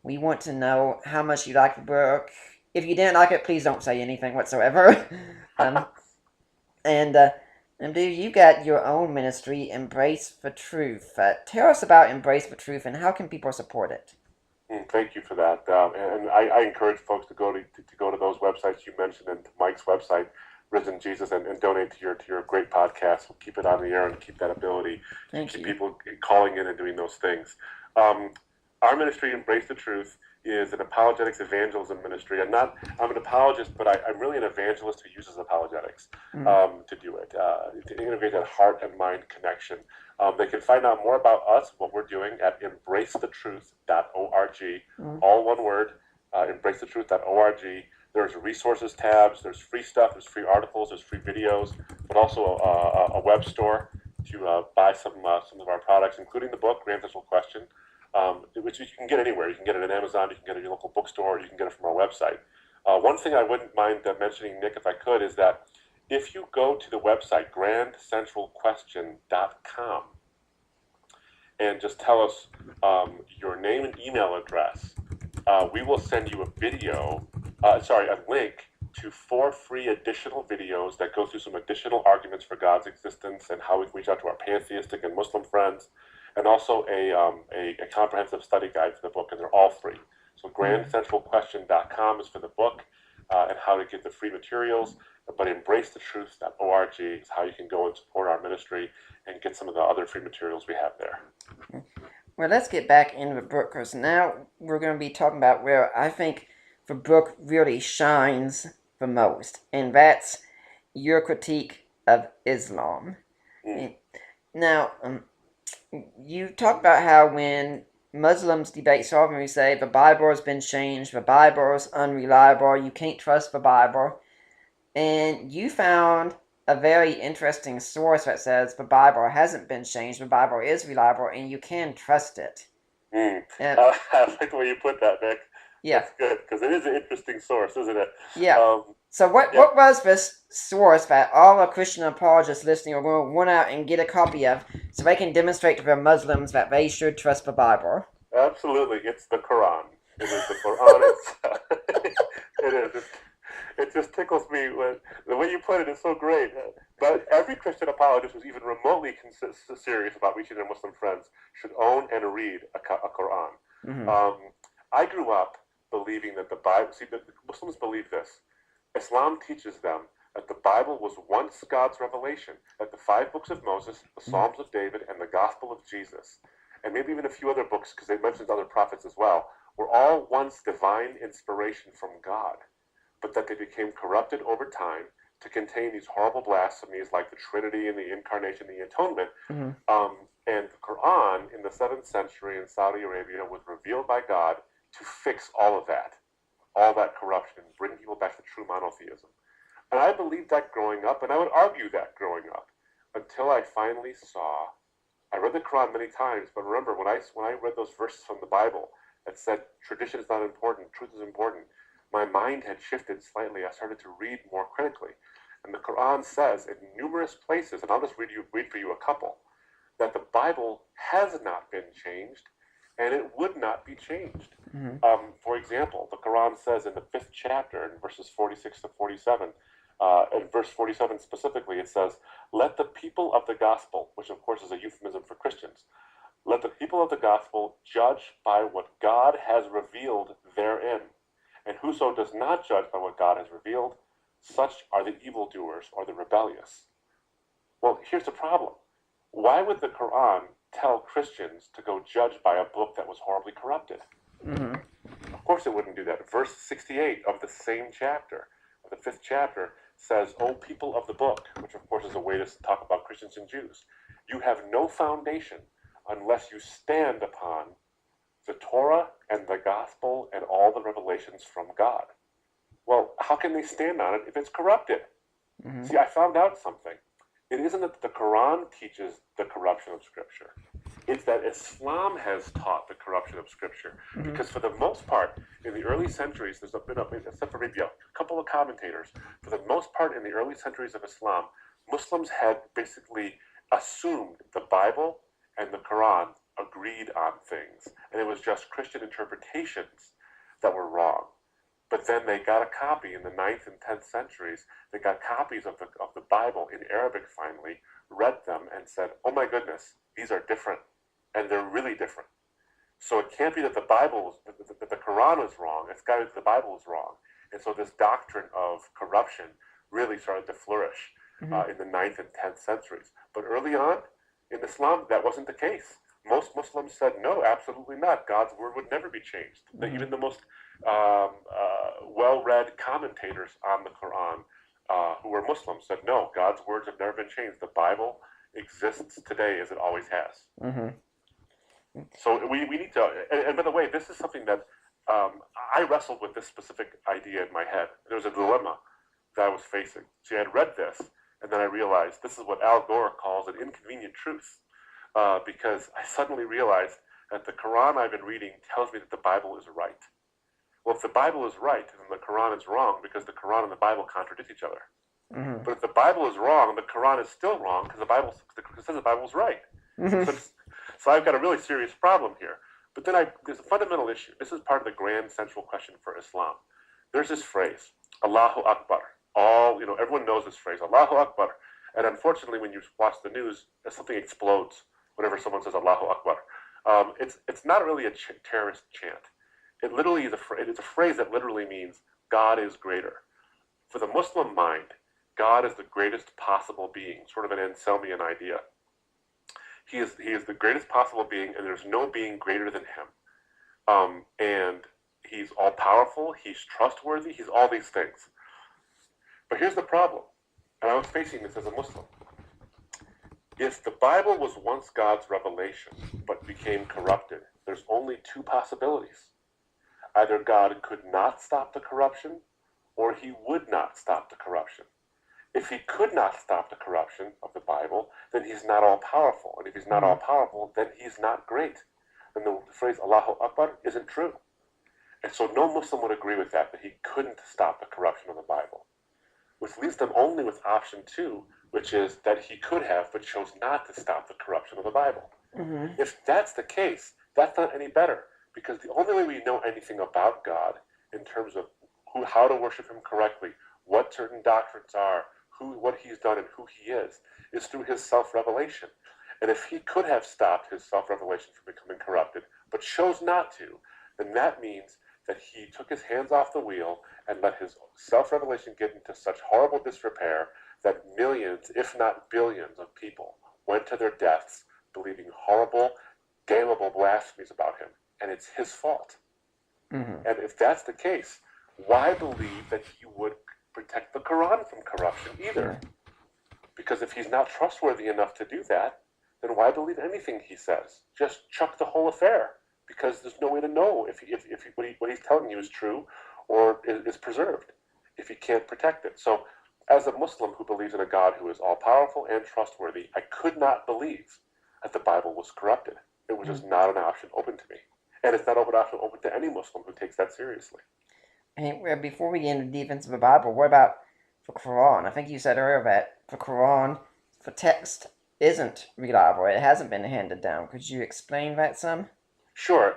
We want to know how much you like the book. If you didn't like it, please don't say anything whatsoever. And Abdu, you got your own ministry, Embrace for Truth. Tell us about Embrace for Truth and how can people support it? Thank you for that. And I encourage folks to go to those websites you mentioned and to Mike's website, Risen Jesus, and donate to your great podcast. We'll keep it on the air and keep that ability to keep people calling in and doing those things. Our ministry, Embrace the Truth, is an apologetics evangelism ministry. I'm an apologist, but I'm really an evangelist who uses apologetics to do it, to integrate that heart and mind connection. They can find out more about us, what we're doing, at embracethetruth.org, all one word, embracethetruth.org. There's resources tabs, there's free stuff, there's free articles, there's free videos, but also a web store to buy some of our products, including the book, Grand Central Question, which you can get anywhere. You can get it at Amazon, you can get it at your local bookstore, or you can get it from our website. One thing I wouldn't mind mentioning, Nick, if I could, is that if you go to the website, grandcentralquestion.com, and just tell us your name and email address, we will send you a link to 4 free additional videos that go through some additional arguments for God's existence and how we can reach out to our pantheistic and Muslim friends, and also a comprehensive study guide for the book, and they're all free. So grandcentralquestion.com is for the book and how to get the free materials, but embracethetruth.org is how you can go and support our ministry and get some of the other free materials we have there. Well, let's get back into the book, because now we're going to be talking about where I think the book really shines the most, and that's your critique of Islam. Now, you talk about how when Muslims debate sovereignty, say the Bible has been changed, the Bible is unreliable, you can't trust the Bible, and you found a very interesting source that says the Bible hasn't been changed, the Bible is reliable, and you can trust it. I like the way you put that, Nick. Yeah. That's good, because it is an interesting source, isn't it? Yeah. So what was this source that all the Christian apologists listening will want out and get a copy of so they can demonstrate to the Muslims that they should trust the Bible? Absolutely. It's the Quran. It is the Quran itself. It is. It just tickles me when the way you put it is so great. But every Christian apologist who's even remotely serious about reaching their Muslim friends should own and read a Quran. I grew up believing that the Bible, the Muslims believe this. Islam teaches them that the Bible was once God's revelation, that the 5 books of Moses, the Psalms of David, and the Gospel of Jesus, and maybe even a few other books, because they mentioned other prophets as well, were all once divine inspiration from God, but that they became corrupted over time to contain these horrible blasphemies like the Trinity and the Incarnation, the Atonement. And the Quran in the 7th century in Saudi Arabia was revealed by God to fix all that corruption, and bring people back to true monotheism. And I believed that growing up, and I would argue that growing up, until I finally saw, I read the Quran many times, but remember, when I read those verses from the Bible that said tradition is not important, truth is important, my mind had shifted slightly. I started to read more critically. And the Quran says in numerous places, and I'll just read for you a couple, that the Bible has not been changed, and it would not be changed. For example, the Quran says in the 5th chapter, in verses 46 to 47, in verse 47 specifically, it says, "Let the people of the gospel," which of course is a euphemism for Christians, "let the people of the gospel judge by what God has revealed therein. And whoso does not judge by what God has revealed, such are the evildoers or the rebellious." Well, here's the problem. Why would the Quran tell Christians to go judge by a book that was horribly corrupted? Of course it wouldn't do that. Verse 68 of the same chapter, of the 5th chapter, says, "O people of the book," which of course is a way to talk about Christians and Jews, "you have no foundation unless you stand upon the Torah and the gospel and all the revelations from God." Well, how can they stand on it if it's corrupted? See, I found out something. It isn't that the Quran teaches the corruption of Scripture. It's that Islam has taught the corruption of Scripture. Mm-hmm. Because for the most part, in the early centuries, there's been, except for maybe a couple of commentators, for the most part in the early centuries of Islam, Muslims had basically assumed the Bible and the Quran agreed on things, and it was just Christian interpretations that were wrong. But then they got a copy in the 9th and 10th centuries. They got copies of the Bible in Arabic finally, read them, and said, oh my goodness, these are different, and they're really different. So it can't be that the Bible, that the Quran was wrong. It's got to be that the Bible was wrong. And so this doctrine of corruption really started to flourish in the 9th and 10th centuries. But early on in Islam, that wasn't the case. Most Muslims said, no, absolutely not. God's word would never be changed. Even the most well-read commentators on the Quran who were Muslims said, no, God's words have never been changed. The Bible exists today as it always has. Mm-hmm. So we need to, and by the way, this is something that I wrestled with this specific idea in my head. There was a dilemma that I was facing. See, I had read this, and then I realized this is what Al Gore calls an inconvenient truth, because I suddenly realized that the Quran I've been reading tells me that the Bible is right. Well, if the Bible is right, then the Quran is wrong because the Quran and the Bible contradict each other. Mm-hmm. But if the Bible is wrong, the Quran is still wrong because it says the Bible is right. Mm-hmm. So I've got a really serious problem here. But then there's a fundamental issue. This is part of the grand central question for Islam. There's this phrase, Allahu Akbar. Everyone knows this phrase, Allahu Akbar. And unfortunately, when you watch the news, something explodes whenever someone says Allahu Akbar. It's not really a terrorist chant. It literally is it's a phrase that literally means God is greater. For the Muslim mind, God is the greatest possible being, sort of an Anselmian idea. He is the greatest possible being, and there's no being greater than him. And he's all-powerful, he's trustworthy, he's all these things. But here's the problem, and I was facing this as a Muslim. If the Bible was once God's revelation, but became corrupted, there's only two possibilities. Either God could not stop the corruption, or he would not stop the corruption. If he could not stop the corruption of the Bible, then he's not all-powerful. And if he's not all-powerful, then he's not great. And the phrase Allahu Akbar isn't true. And so no Muslim would agree with that he couldn't stop the corruption of the Bible. Which leaves them only with option 2, which is that he could have, but chose not to stop the corruption of the Bible. Mm-hmm. If that's the case, that's not any better. Because the only way we know anything about God in terms of how to worship him correctly, what certain doctrines are, what he's done and who he is through his self-revelation. And if he could have stopped his self-revelation from becoming corrupted, but chose not to, then that means that he took his hands off the wheel and let his self-revelation get into such horrible disrepair that millions, if not billions, of people went to their deaths believing horrible, damnable blasphemies about him. And it's his fault. Mm-hmm. And if that's the case, why believe that he would protect the Quran from corruption either? Because if he's not trustworthy enough to do that, then why believe anything he says? Just chuck the whole affair, because there's no way to know if what he's telling you is true or is preserved if he can't protect it. So as a Muslim who believes in a God who is all-powerful and trustworthy, I could not believe that the Bible was corrupted. It was just not an option open to me. And it's not an option open to any Muslim who takes that seriously. And before we get into the defense of the Bible, what about the Quran? I think you said earlier that the Quran, the text, isn't reliable. It hasn't been handed down. Could you explain that some? Sure.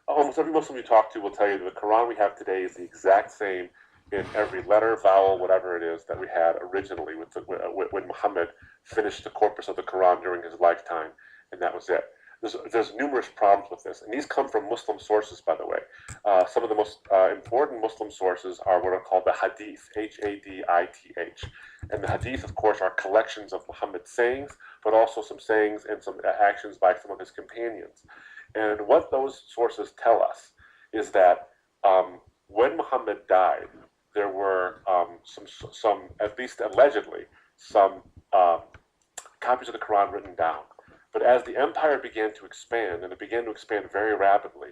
Almost every Muslim you talk to will tell you that the Quran we have today is the exact same in every letter, vowel, whatever it is that we had originally when Muhammad finished the corpus of the Quran during his lifetime, and that was it. There's numerous problems with this, and these come from Muslim sources, by the way. Some of the most important Muslim sources are what are called the Hadith, Hadith. And the Hadith, of course, are collections of Muhammad's sayings, but also some sayings and some actions by some of his companions. And what those sources tell us is that when Muhammad died, there were some, at least allegedly, some copies of the Quran written down. But as the empire began to expand, and it began to expand very rapidly,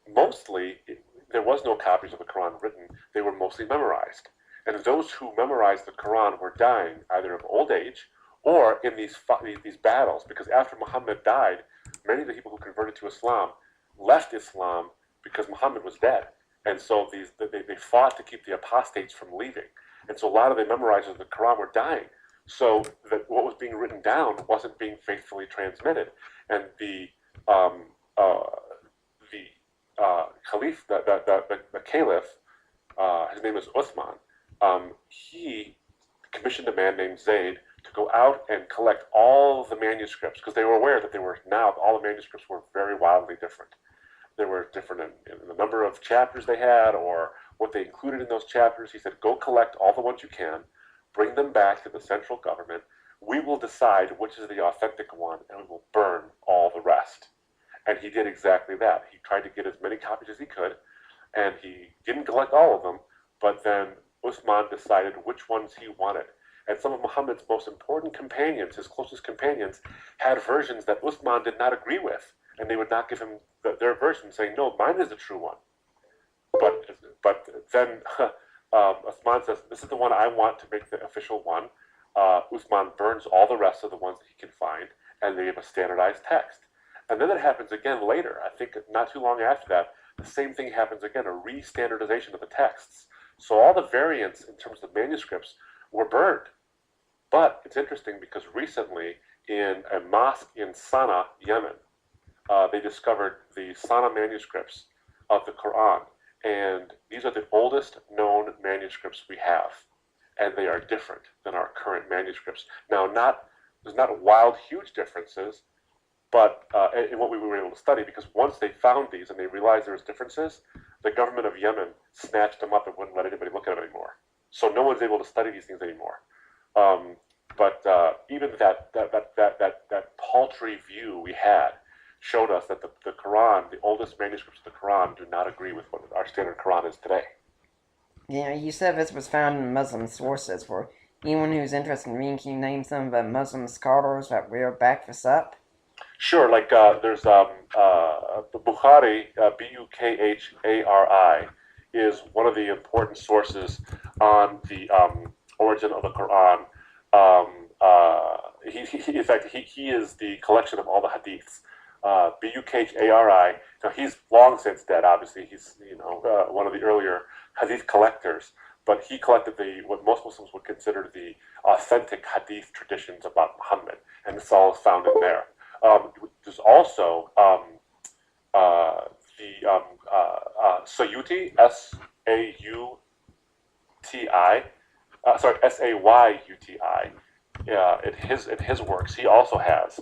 there was no copies of the Quran written. They were mostly memorized. And those who memorized the Quran were dying either of old age or in these battles, because after Muhammad died, many of the people who converted to Islam left Islam because Muhammad was dead, and so they fought to keep the apostates from leaving, and so a lot of the memorizers of the Quran were dying, so that what was being written down wasn't being faithfully transmitted, and um, uh, the caliph, the caliph, his name is Uthman. He commissioned a man named Zayd to go out and collect all the manuscripts, because they were aware that all the manuscripts were very wildly different. They were different in the number of chapters they had or what they included in those chapters. He said, go collect all the ones you can, bring them back to the central government. We will decide which is the authentic one, and we will burn all the rest. And he did exactly that. He tried to get as many copies as he could, and he didn't collect all of them, but then Uthman decided which ones he wanted. And some of Muhammad's most important companions, his closest companions, had versions that Uthman did not agree with, and they would not give him their version, saying, no, mine is the true one. But then Uthman says, this is the one I want to make the official one. Uthman burns all the rest of the ones that he can find, and they have a standardized text. And then it happens again later. I think not too long after that, the same thing happens again, a re-standardization of the texts. So all the variants in terms of manuscripts were burned. But it's interesting because recently in a mosque in Sana'a, Yemen, they discovered the Sana'a manuscripts of the Quran. And these are the oldest known manuscripts we have. And they are different than our current manuscripts. Now, there's not wild, huge differences, but in what we were able to study, because once they found these and they realized there was differences, the government of Yemen snatched them up and wouldn't let anybody look at them anymore. So no one's able to study these things anymore. But even that paltry view we had showed us that the Quran, the oldest manuscripts of the Quran, do not agree with what our standard Quran is today. Yeah, you said this was found in Muslim sources. For anyone who's interested in reading, can you name some of the Muslim scholars that will back this up? Sure, like there's the Bukhari, Bukhari, is one of the important sources on the origin of the Quran. In fact, he is the collection of all the hadiths. Bukhari. Now he's long since dead. Obviously, he's one of the earlier hadith collectors. But he collected what most Muslims would consider the authentic hadith traditions about Muhammad, and this all is found in there. There's also the Sayuti, Sauti, Sayuti. In his works, he also has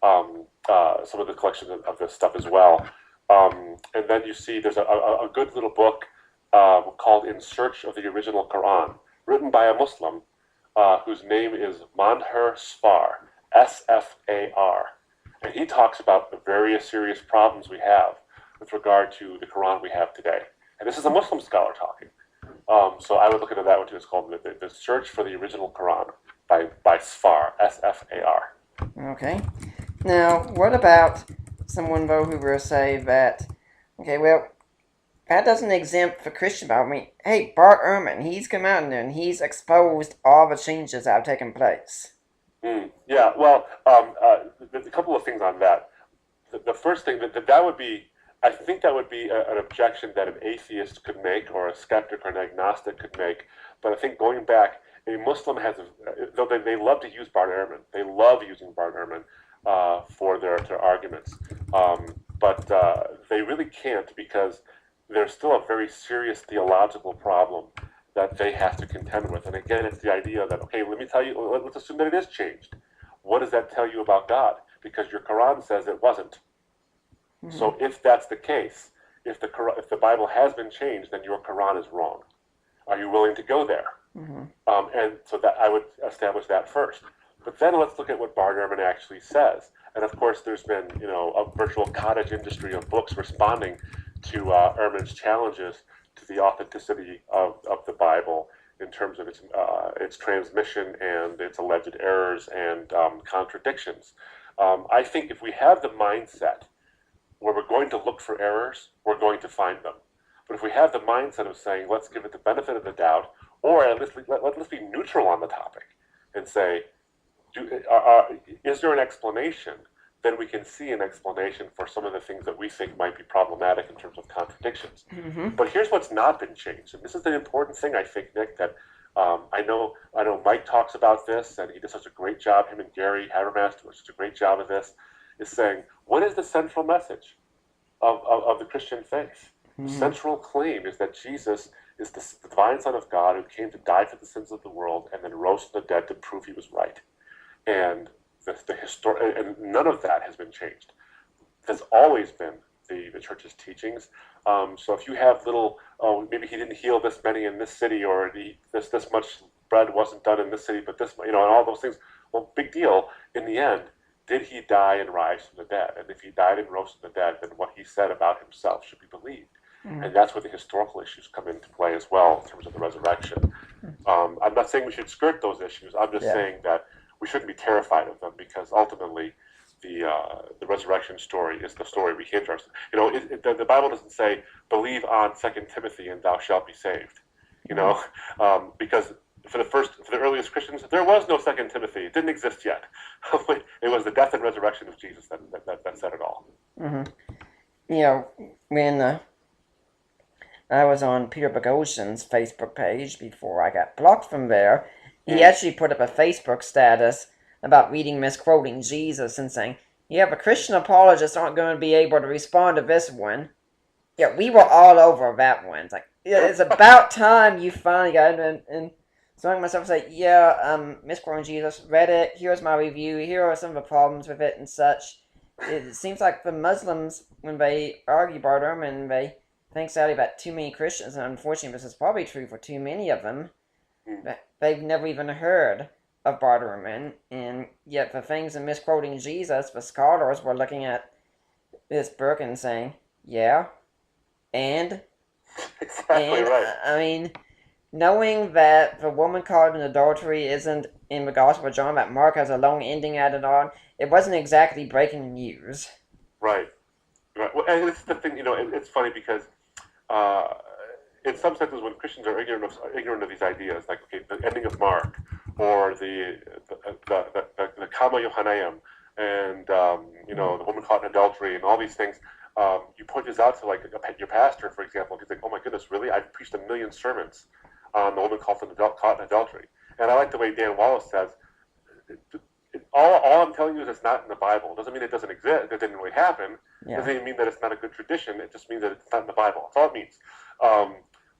some of the collection of this stuff as well. And then you see there's a good little book called In Search of the Original Quran, written by a Muslim whose name is Manher Sfar, Sfar. And he talks about the various serious problems we have with regard to the Quran we have today. And this is a Muslim scholar talking. So I would look into that one too. It's called The Search for the Original Quran by Sfar, Sfar. Okay. Now, what about someone, though, who will say that, okay, well, that doesn't exempt the Christian Bible. I mean, hey, Bart Ehrman, he's come out and he's exposed all the changes that have taken place. Yeah, well, there's a couple of things on that. The first thing, that would be, I think that would be an objection that an atheist could make or a skeptic or an agnostic could make. But I think going back, a Muslim has, though they love to use Bart Ehrman, they love using Bart Ehrman for their arguments. But they really can't, because there's still a very serious theological problem that they have to contend with. And again, it's the idea that, okay, let me tell you, let's assume that it is changed. What does that tell you about God? Because your Quran says it wasn't. Mm-hmm. So if that's the case, if the Bible has been changed, then your Quran is wrong. Are you willing to go there? Mm-hmm. And so that I would establish that first. But then let's look at what Bart Ehrman actually says. And of course, there's been a virtual cottage industry of books responding to Ehrman's challenges to the authenticity of the Bible in terms of its transmission and its alleged errors and contradictions. I think if we have the mindset where we're going to look for errors, we're going to find them. But if we have the mindset of saying, let's give it the benefit of the doubt, or let's be neutral on the topic and say, is there an explanation? Then we can see an explanation for some of the things that we think might be problematic in terms of contradictions. Mm-hmm. But here's what's not been changed, and this is the important thing, I think, Nick, that I know Mike talks about this, and he does such a great job, him and Gary Habermas do such a great job of this, is saying, what is the central message of the Christian faith? Mm-hmm. The central claim is that Jesus is the divine Son of God who came to die for the sins of the world and then rose from the dead to prove he was right. And and none of that has been changed. That's always been the church's teachings. So if you have little, oh, maybe he didn't heal this many in this city, or this much bread wasn't done in this city, but this, and all those things. Well, big deal. In the end, did he die and rise from the dead? And if he died and rose from the dead, then what he said about himself should be believed. Mm-hmm. And that's where the historical issues come into play as well in terms of the resurrection. I'm not saying we should skirt those issues. I'm just saying that we shouldn't be terrified of them, because ultimately the resurrection story is the story we hinge ourselves. The Bible doesn't say, believe on 2 Timothy and thou shalt be saved. Because for the earliest Christians, there was no 2 Timothy. It didn't exist yet. It was the death and resurrection of Jesus that said it all. Mm-hmm. When I was on Peter Boghossian's Facebook page before I got blocked from there, he actually put up a Facebook status about reading misquoting Jesus and saying, but Christian apologists aren't going to be able to respond to this one. Yeah, we were all over that one. It's like, it's about time you finally got it. And so I myself say, misquoting Jesus, read it, here's my review, here are some of the problems with it and such. It seems like the Muslims, when they argue about them and they think sadly about too many Christians, and unfortunately this is probably true for too many of them, they've never even heard of barterment, and yet the things in misquoting Jesus, the scholars were looking at this book and saying, and exactly right. I mean, knowing that the woman caught in adultery isn't in the Gospel of John, that Mark has a long ending added on, it wasn't exactly breaking news. Right. Well, and it's the thing, it's funny because in some senses, when Christians are ignorant of these ideas, like the ending of Mark, or the Kama Yohanayim, and the woman caught in adultery, and all these things, you point this out to your pastor, for example. He's like, "Oh my goodness, really? I've preached 1 million sermons on the woman caught in adultery." And I like the way Dan Wallace says, all I'm telling you is it's not in the Bible. It doesn't mean it doesn't exist. It didn't really happen. It doesn't even mean that it's not a good tradition. It just means that it's not in the Bible. That's all it means.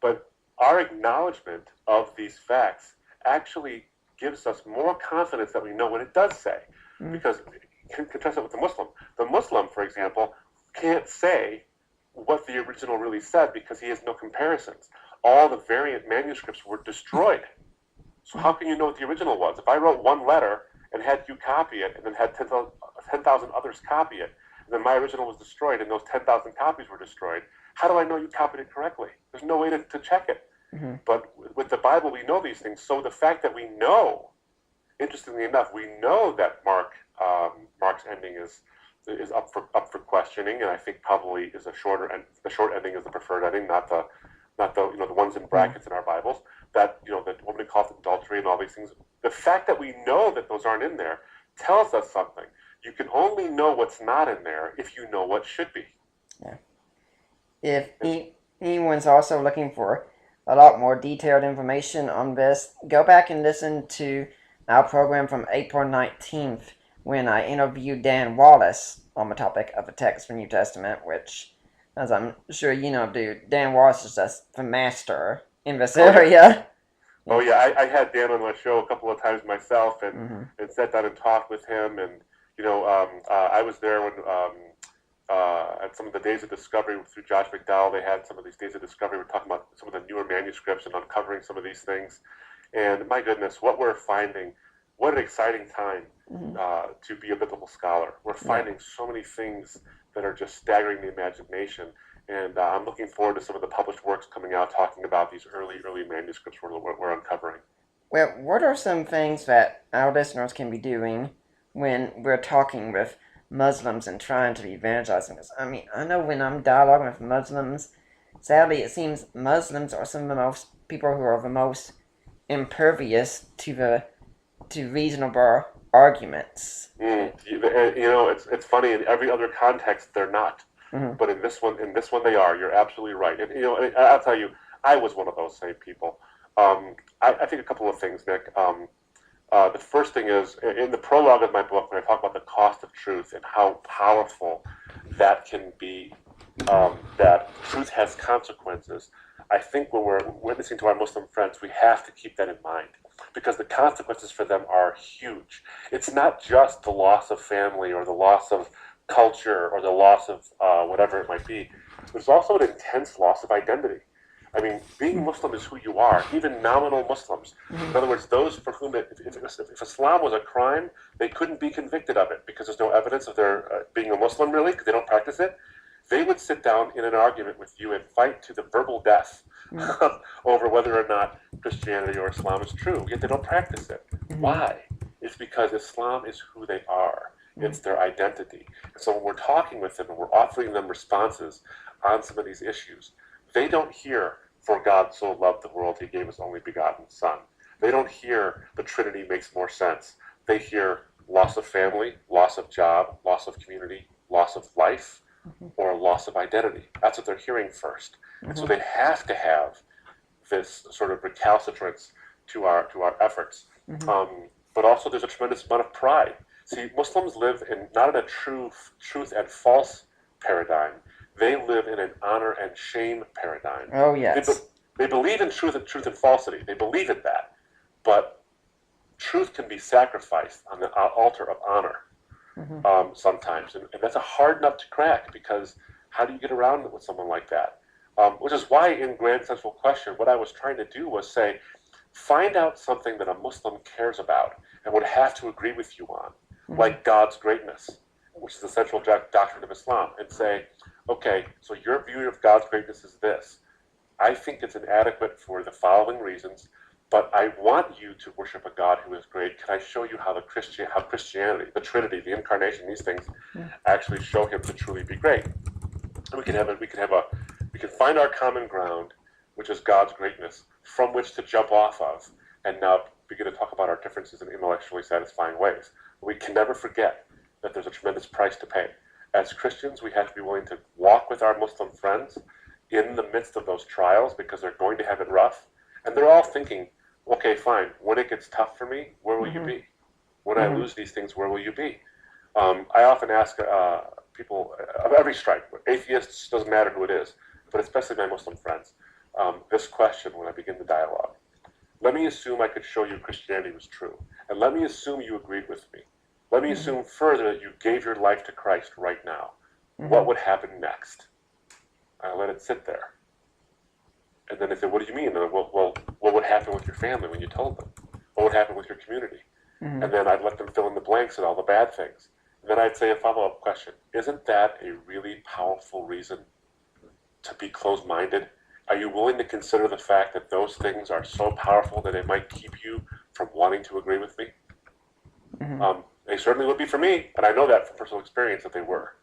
But our acknowledgement of these facts actually gives us more confidence that we know what it does say. Because contrast it with the Muslim. The Muslim, for example, can't say what the original really said because he has no comparisons. All the variant manuscripts were destroyed. So how can you know what the original was? If I wrote one letter and had you copy it, and then had 10,000 others copy it, and then my original was destroyed, and those 10,000 copies were destroyed, how do I know you copied it correctly? There's no way to check it. Mm-hmm. But with the Bible, we know these things. So the fact that we know, interestingly enough, we know that Mark's ending is up for questioning, and I think probably is a shorter, and the short ending is the preferred ending, not the the ones in brackets in our Bibles. That that woman caught in adultery and all these things. The fact that we know that those aren't in there tells us something. You can only know what's not in there if you know what should be. Yeah. If anyone's also looking for a lot more detailed information on this, go back and listen to our program from April 19th when I interviewed Dan Wallace on the topic of the text from New Testament, which, as I'm sure you know, Dan Wallace is just the master in this area. Oh yeah, I had Dan on my show a couple of times myself, and sat down and talked with him, and I was there when at some of the Days of Discovery through Josh McDowell. They had some of these Days of Discovery. We're talking about some of the newer manuscripts and uncovering some of these things. And my goodness, what we're finding, what an exciting time to be a biblical scholar. We're finding so many things that are just staggering the imagination. And I'm looking forward to some of the published works coming out talking about these early manuscripts we're uncovering. Well, what are some things that our listeners can be doing when we're talking with Muslims and trying to evangelize them? I mean, I know when I'm dialoguing with Muslims, sadly it seems Muslims are some of the most people who are the most impervious to reasonable arguments. It's funny. In every other context, they're not, Mm-hmm. but in this one, they are. You're absolutely right. And I'll tell you, I was one of those same people. I think a couple of things, Nick. The first thing is in the prologue of my book, when I talk about the cost of truth and how powerful that can be, that truth has consequences. I think when we're witnessing to our Muslim friends, we have to keep that in mind because the consequences for them are huge. It's not just the loss of family or the loss of culture or the loss of whatever it might be. There's also an intense loss of identity. I mean, being Muslim is who you are, even nominal Muslims. In other words, those for whom, if Islam was a crime, they couldn't be convicted of it because there's no evidence of their being a Muslim, really, because they don't practice it. They would sit down in an argument with you and fight to the verbal death over whether or not Christianity or Islam is true, yet they don't practice it. Why? It's because Islam is who they are. It's their identity. And so when we're talking with them and we're offering them responses on some of these issues, they don't hear, for God so loved the world, he gave his only begotten Son. They don't hear the Trinity makes more sense. They hear loss of family, loss of job, loss of community, loss of life, or loss of identity. That's what they're hearing first. And so they have to have this sort of recalcitrance to our efforts. But also there's a tremendous amount of pride. See, Muslims live not in a truth and false paradigm. They live in an honor and shame paradigm. Oh, yes. They believe in truth and falsity. They believe in that. But truth can be sacrificed on the altar of honor sometimes. And that's a hard nut to crack because how do you get around it with someone like that? Which is why in Grand Central Question, what I was trying to do was say, find out something that a Muslim cares about and would have to agree with you on, like God's greatness, which is the central doctrine of Islam, and say, okay, so your view of God's greatness is this. I think it's inadequate for the following reasons, but I want you to worship a God who is great. Can I show you how Christianity, the Trinity, the Incarnation, these things actually show him to truly be great? And we can find our common ground, which is God's greatness, from which to jump off of, and now begin to talk about our differences in intellectually satisfying ways. But we can never forget that there's a tremendous price to pay. As Christians, we have to be willing to walk with our Muslim friends in the midst of those trials because they're going to have it rough. And they're all thinking, okay, fine, when it gets tough for me, where will you be? When I lose these things, where will you be? I often ask people of every stripe, atheists, doesn't matter who it is, but especially my Muslim friends, this question when I begin the dialogue. Let me assume I could show you Christianity was true. And let me assume you agreed with me. Let me assume further that you gave your life to Christ right now. What would happen next? I let it sit there. And then they say, what do you mean? Well, what would happen with your family when you told them? What would happen with your community? And then I'd let them fill in the blanks and all the bad things. And then I'd say a follow-up question. Isn't that a really powerful reason to be closed-minded? Are you willing to consider the fact that those things are so powerful that they might keep you from wanting to agree with me? They certainly would be for me, and I know that from personal experience that they were.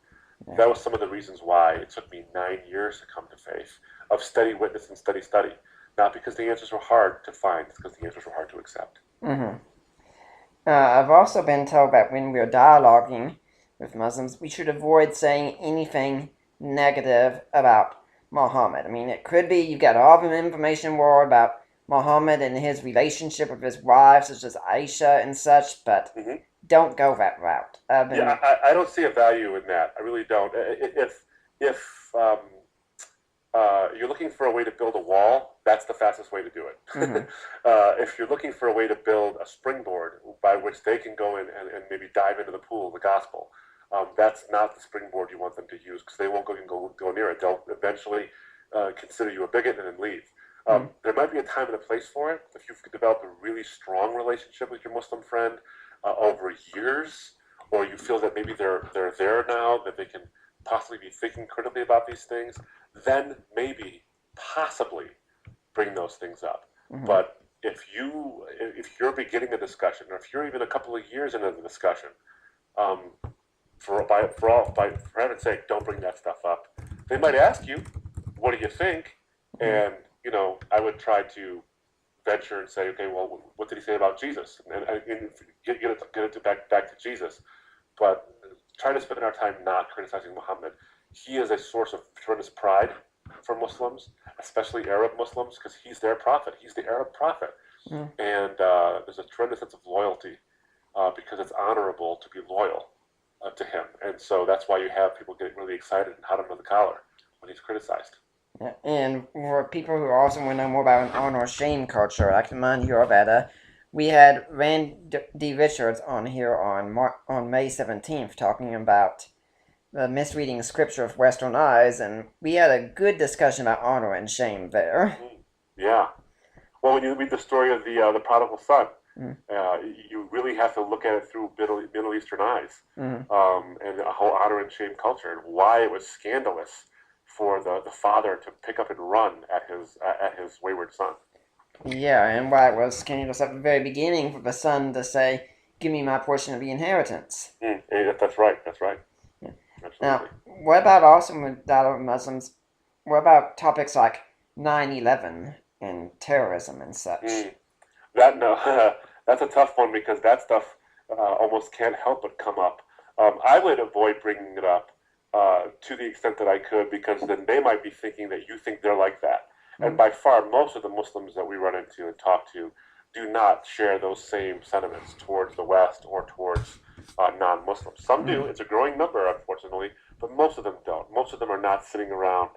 Yeah. That was some of the reasons why it took me 9 years to come to faith, of steady witness and steady study. Not because the answers were hard to find, it's because the answers were hard to accept. I've also been told that when we're dialoguing with Muslims, we should avoid saying anything negative about Muhammad. I mean, it could be you've got all the information world about Muhammad and his relationship with his wives, such as Aisha and such, but don't go that route. I don't see a value in that. I really don't. If you're looking for a way to build a wall, that's the fastest way to do it. If you're looking for a way to build a springboard by which they can go in and maybe dive into the pool of the gospel, that's not the springboard you want them to use because they won't go near it. They'll eventually consider you a bigot and then leave. There might be a time and a place for it. If you've developed a really strong relationship with your Muslim friend over years, or you feel that maybe they're there now, that they can possibly be thinking critically about these things, then maybe, possibly, bring those things up. But if you're beginning a discussion, or if you're even a couple of years into the discussion, for heaven's sake, don't bring that stuff up. They might ask you, "What do you think?" And I would try to venture and say, okay, well, what did he say about Jesus? And get it back to Jesus. But try to spend our time not criticizing Muhammad. He is a source of tremendous pride for Muslims, especially Arab Muslims, because he's their prophet. He's the Arab prophet. Mm. And there's a tremendous sense of loyalty because it's honorable to be loyal to him. And so that's why you have people getting really excited and hot under the collar when he's criticized. Yeah, and for people who also want to know more about an honor shame culture, I can remind you of that. We had Rand D. Richards on here on May 17th talking about the misreading scripture of Western eyes, and we had a good discussion about honor and shame there. Yeah. Well, when you read the story of the prodigal son, Mm. you really have to look at it through Middle Eastern eyes, Mm. and a whole honor and shame culture, and why it was scandalous for the father to pick up and run at his wayward son. Yeah, and why it was scandalous at the very beginning for the son to say, "Give me my portion of the inheritance." That's right. That's right. Yeah. Now, Absolutely. what about also with that Muslims? What about topics like 9/11 and terrorism and such? Mm. That no, that's a tough one because that stuff almost can't help but come up. I would avoid bringing it up to the extent that I could because then they might be thinking that you think they're like that. And Mm. by far, most of the Muslims that we run into and talk to do not share those same sentiments towards the West or towards non-Muslims. Some do. Mm. It's a growing number, unfortunately, but most of them don't. Most of them are not sitting around,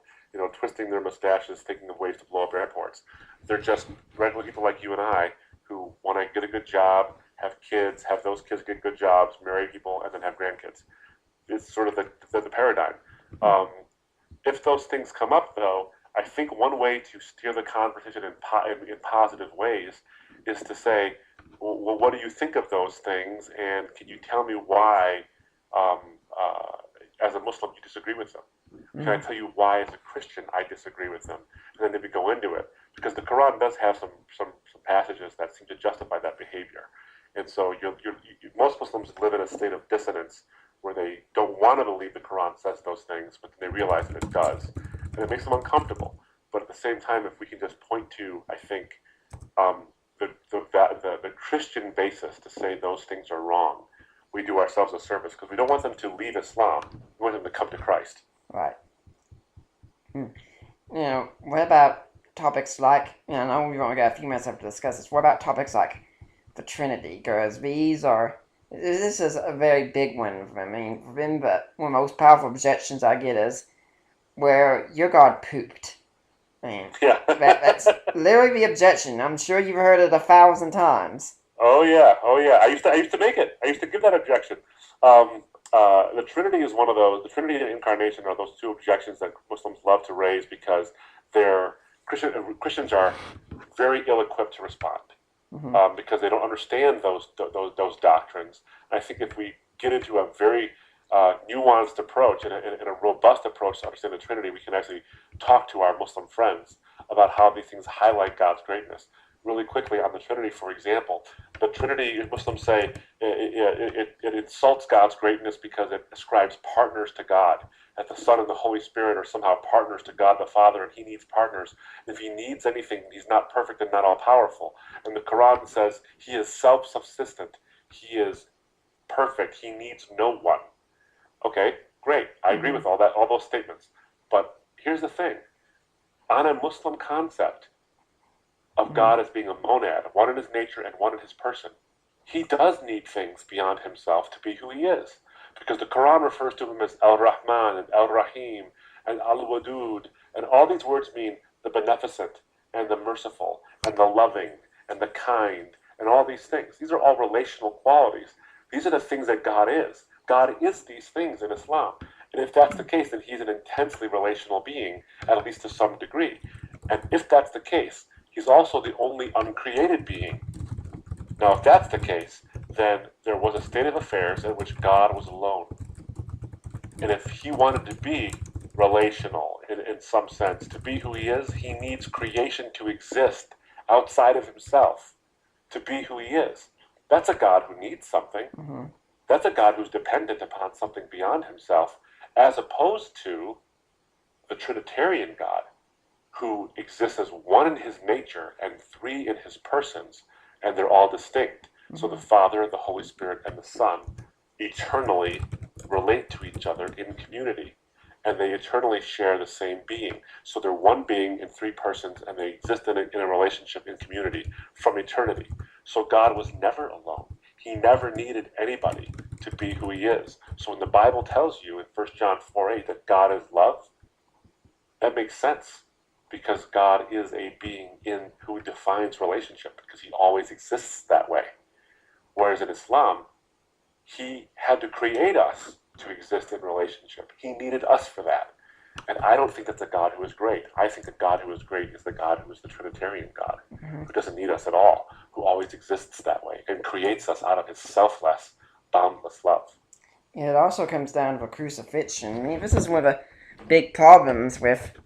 twisting their mustaches, thinking of ways to blow up airports. They're just regular people like you and I who want to get a good job, have kids, have those kids get good jobs, marry people, and then have grandkids. It's sort of the paradigm. Um, if those things come up, though, I think one way to steer the conversation in positive ways is to say, well, what do you think of those things, and can you tell me why, um, as a Muslim, you disagree with them? Can I Mm. tell you why, as a Christian, I disagree with them? And then we go into it because the Quran does have some passages that seem to justify that behavior. And so most Muslims live in a state of dissonance where they don't want to believe the Quran says those things, but then they realize that it does, and it makes them uncomfortable. But at the same time, if we can just point to, I think, um, the Christian basis to say those things are wrong, we do ourselves a service because we don't want them to leave Islam. We want them to come to Christ. Right. Mm. What about topics like, I know we've only got a few minutes left to discuss this. What about topics like the Trinity? Because this is a very big one for me. For them, but one of the most powerful objections I get is where your God pooped. I mean, Yeah. that's literally the objection. I'm sure you've heard it 1,000 times. Oh yeah, oh yeah. I used to make it. I used to give that objection. The Trinity is one of those. The Trinity and Incarnation are those two objections that Muslims love to raise because they're Christians are very ill-equipped to respond Mm-hmm. because they don't understand those doctrines. And I think if we get into a very nuanced approach and a robust approach to understand the Trinity, we can actually talk to our Muslim friends about how these things highlight God's greatness. Really quickly on the Trinity, for example, the Trinity, Muslims say, it insults God's greatness because it ascribes partners to God. That the Son and the Holy Spirit are somehow partners to God the Father, and He needs partners. If He needs anything, He's not perfect and not all powerful. And the Quran says He is self-subsistent. He is perfect. He needs no one. Okay, great. I agree Mm-hmm. with all those statements. But here's the thing: on a Muslim concept of Mm-hmm. God as being a monad, one in His nature and one in His person, He does need things beyond Himself to be who He is, because the Quran refers to Him as Al-Rahman and Al-Rahim and Al-Wadud, and all these words mean the beneficent and the merciful and the loving and the kind and all these things. These are all relational qualities. These are the things that God is. God is these things in Islam. And if that's the case, then He's an intensely relational being, at least to some degree. And if that's the case, He's also the only uncreated being. Now, if that's the case, then there was a state of affairs in which God was alone. And if He wanted to be relational in some sense, to be who He is, He needs creation to exist outside of Himself to be who He is. That's a God who needs something. Mm-hmm. That's a God who's dependent upon something beyond Himself, as opposed to the Trinitarian God, who exists as one in his nature and three in his persons, and they're all distinct. So the Father, the Holy Spirit, and the Son eternally relate to each other in community, and they eternally share the same being. So they're one being in three persons, and they exist in a relationship in community from eternity. So God was never alone. He never needed anybody to be who he is. So when the Bible tells you in 1 John 4:8 that God is love, that makes sense, because God is a being in who defines relationship, because he always exists that way. Whereas in Islam, he had to create us to exist in relationship. He needed us for that. And I don't think that's a God who is great. I think the God who is great is the God who is the Trinitarian God, who doesn't need us at all, who always exists that way and creates us out of his selfless, boundless love. And it also comes down to crucifixion. I mean, this is one of the big problems with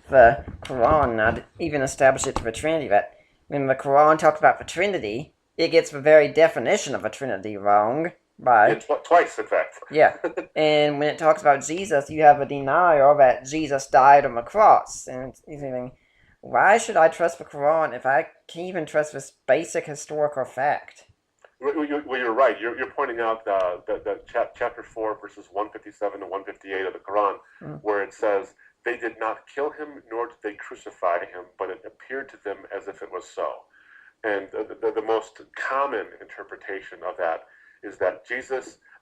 the Quran, not even establish it to the Trinity, that when the Quran talks about the Trinity, it gets the very definition of a Trinity wrong. By twice, in fact. Yeah. And when it talks about Jesus, you have a denial that Jesus died on the cross. And you're thinking, why should I trust the Quran if I can't even trust this basic historical fact? Well, you're right. You're pointing out the chapter 4, verses 157 to 158 of the Quran, where it says, "They did not kill him, nor did they crucify him, but it appeared to them as if it was so." And the most common interpretation of that is that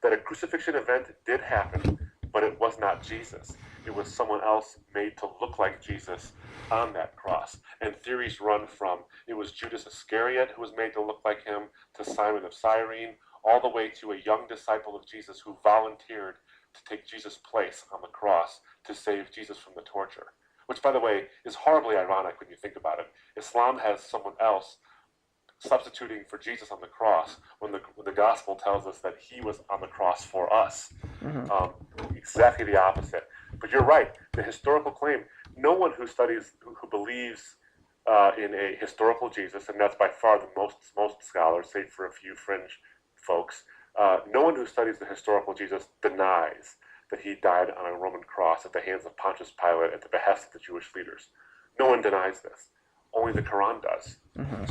that a crucifixion event did happen, but it was not Jesus. It was someone else made to look like Jesus on that cross. And theories run from it was Judas Iscariot who was made to look like him, to Simon of Cyrene, all the way to a young disciple of Jesus who volunteered to take Jesus' place on the cross to save Jesus from the torture. Which, by the way, is horribly ironic when you think about it. Islam has someone else substituting for Jesus on the cross when the gospel tells us that he was on the cross for us. Exactly the opposite. But you're right. The historical claim, no one who studies, who believes in a historical Jesus, and that's by far the most scholars, save for a few fringe folks, no one who studies the historical Jesus denies that he died on a Roman cross at the hands of Pontius Pilate at the behest of the Jewish leaders. No one denies this. Only the Quran does.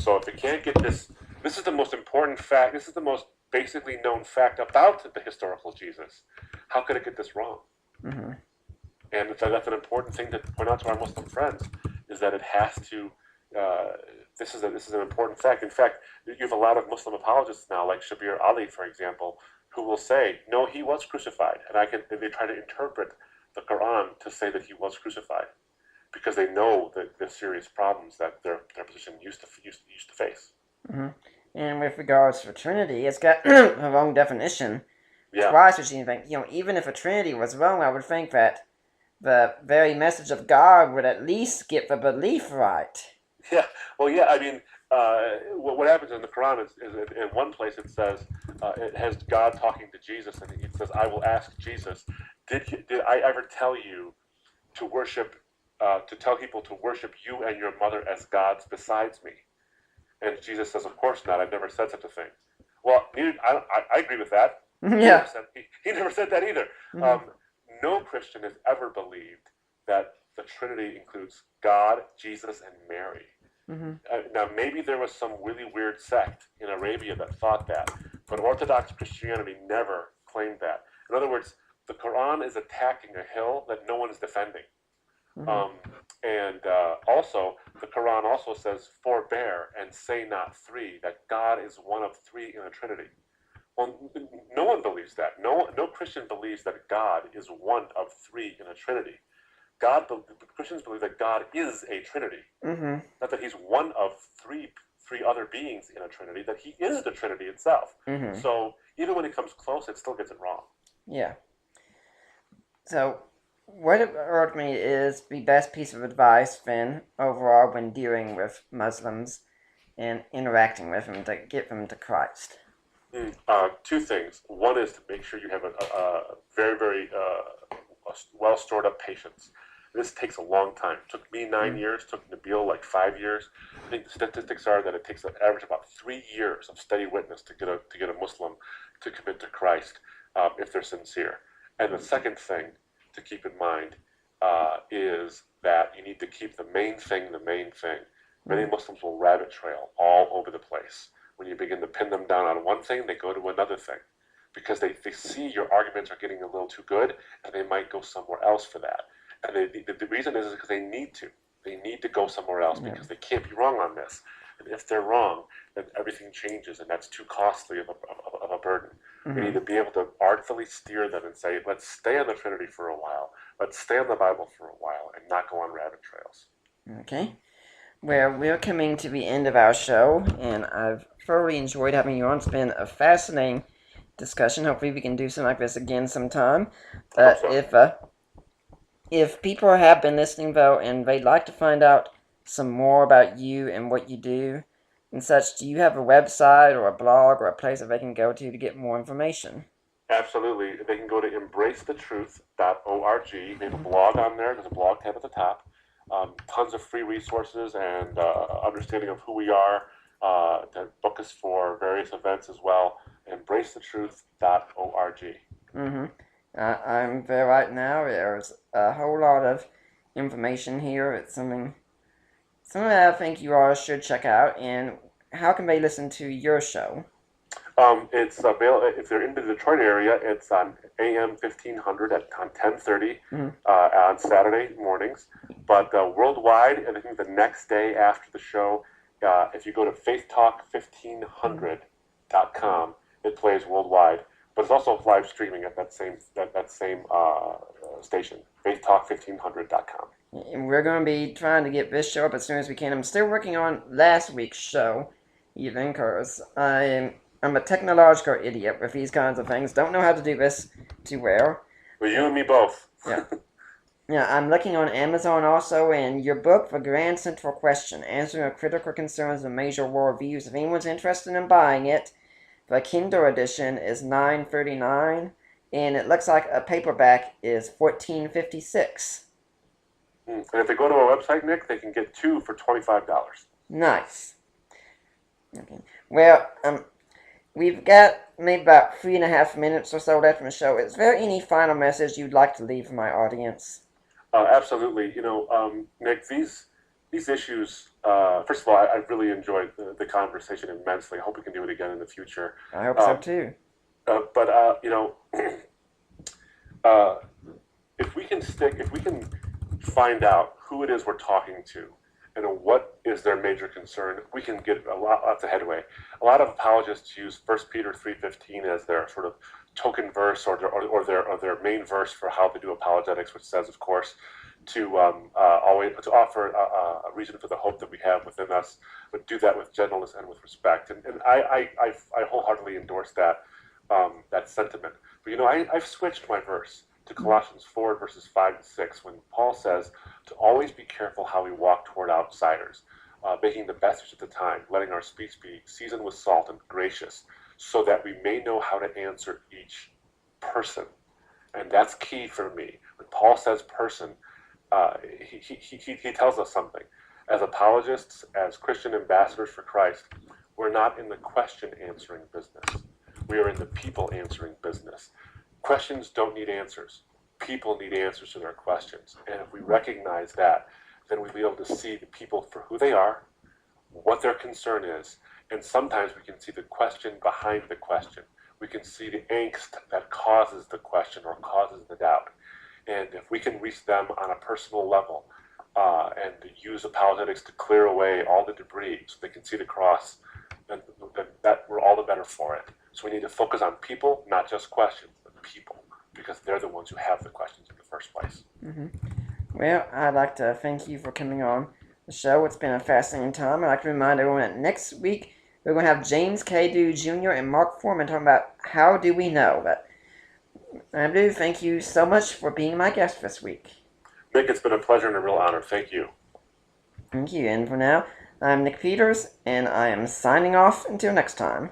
So if they can't get this is the most important fact, this is the most basically known fact about the historical Jesus. How could it get this wrong? And that's an important thing to point out to our Muslim friends, is that it has to, this is an important fact. In fact, you have a lot of Muslim apologists now, like Shabir Ali, for example, who will say, no, he was crucified. And they try to interpret the Quran to say that he was crucified, because they know the serious problems that their position used to face. And with regards to Trinity, it's got a wrong definition. Twice, which you think, even if a Trinity was wrong, I would think that the very message of God would at least get the belief right. Yeah, well, yeah, I mean, what happens in the Quran is in one place it says, it has God talking to Jesus, and it says, I will ask Jesus, did I ever tell you to worship, to tell people to worship you and your mother as gods besides me? And Jesus says, of course not, I've never said such a thing. Well, I agree with that. Yeah. He never said that either. No Christian has ever believed that the Trinity includes God, Jesus, and Mary. Now, maybe there was some really weird sect in Arabia that thought that, but Orthodox Christianity never claimed that. In other words, the Quran is attacking a hill that no one is defending. Also, the Quran also says, forbear and say not three, that God is one of three in the Trinity. Well, no one believes that. No Christian believes that God is one of three in a Trinity. Christians believe that God is a Trinity. Not that he's one of three other beings in a Trinity, that he is the Trinity itself. So even when it comes close, it still gets it wrong. Yeah. So what ultimately is the best piece of advice then overall when dealing with Muslims and interacting with them to get them to Christ? Two things. One is to make sure you have a very, very well stored up patience. This takes a long time. It took me 9 years, took Nabil like 5 years. I think the statistics are that it takes an average about 3 years of steady witness to get a Muslim to commit to Christ if they're sincere. And the second thing to keep in mind is that you need to keep the main thing the main thing. Many Muslims will rabbit trail all over the place. When you begin to pin them down on one thing, they go to another thing because they see your arguments are getting a little too good and they might go somewhere else for that. And the reason is because they need to. They need to go somewhere else because they can't be wrong on this. And if they're wrong, then everything changes, and that's too costly of a burden. We need to be able to artfully steer them and say, let's stay on the Trinity for a while, let's stay on the Bible for a while, and not go on rabbit trails. Okay. Well, we're coming to the end of our show, and I've thoroughly enjoyed having you on. It's been a fascinating discussion. Hopefully we can do something like this again sometime. If people have been listening, though, and they'd like to find out some more about you and what you do and such, do you have a website or a blog or a place that they can go to get more information? Absolutely. They can go to embracethetruth.org. We have a blog on there. There's a blog tab at the top. Tons of free resources and understanding of who we are. To book us for various events as well. Embracethetruth.org. I'm there right now. There's a whole lot of information here. It's something that I think you all should check out. And how can they listen to your show? It's available if they're in the Detroit area. It's on AM 1500 on 10:30 on Saturday mornings. But worldwide, I think the next day after the show, if you go to faithtalk1500.com, it plays worldwide. But it's also live streaming at that same station, faithtalk1500.com. And we're going to be trying to get this show up as soon as we can. I'm still working on last week's show, even, because I'm a technological idiot with these kinds of things. Don't know how to do this too well. Well, you and me both. Yeah. Yeah, I'm looking on Amazon also, and your book, The Grand Central Question, Answering the Critical Concerns of Major Worldviews. If anyone's interested in buying it, the Kindle edition is $9.39, and it looks like a paperback is $14.56. And if they go to our website, Nick, they can get 2 for $25. Nice. Okay. Well, we've got maybe about 3.5 minutes or so left in the show. Is there any final message you'd like to leave for my audience? Absolutely. Nick, these issues, first of all, I really enjoyed the conversation immensely. I hope we can do it again in the future. I hope so too. If we can find out who it is we're talking to and what is their major concern, we can get lots of headway. A lot of apologists use 1 Peter 3:15 as their sort of token verse or their main verse for how to do apologetics, which says, of course, to always to offer a reason for the hope that we have within us, but do that with gentleness and with respect. And I wholeheartedly endorse that sentiment. But I've switched my verse to Colossians 4 verses 5 and 6 when Paul says to always be careful how we walk toward outsiders, making the best use of the time, letting our speech be seasoned with salt and gracious, so that we may know how to answer each person. And that's key for me. When Paul says person, he tells us something. As apologists, as Christian ambassadors for Christ, we're not in the question answering business. We are in the people answering business. Questions don't need answers. People need answers to their questions. And if we recognize that, then we'll be able to see the people for who they are, what their concern is, and sometimes we can see the question behind the question. We can see the angst that causes the question or causes the doubt. And if we can reach them on a personal level and use apologetics to clear away all the debris so they can see the cross, then that we're all the better for it. So we need to focus on people, not just questions, but people, because they're the ones who have the questions in the first place. Well, I'd like to thank you for coming on the show. It's been a fascinating time. I'd like to remind everyone that next week we're going to have James Cadu Jr. and Mark Foreman talking about how do we know. But Abdu, thank you so much for being my guest this week. Nick, it's been a pleasure and a real honor. Thank you. Thank you. And for now, I'm Nick Peters, and I am signing off until next time.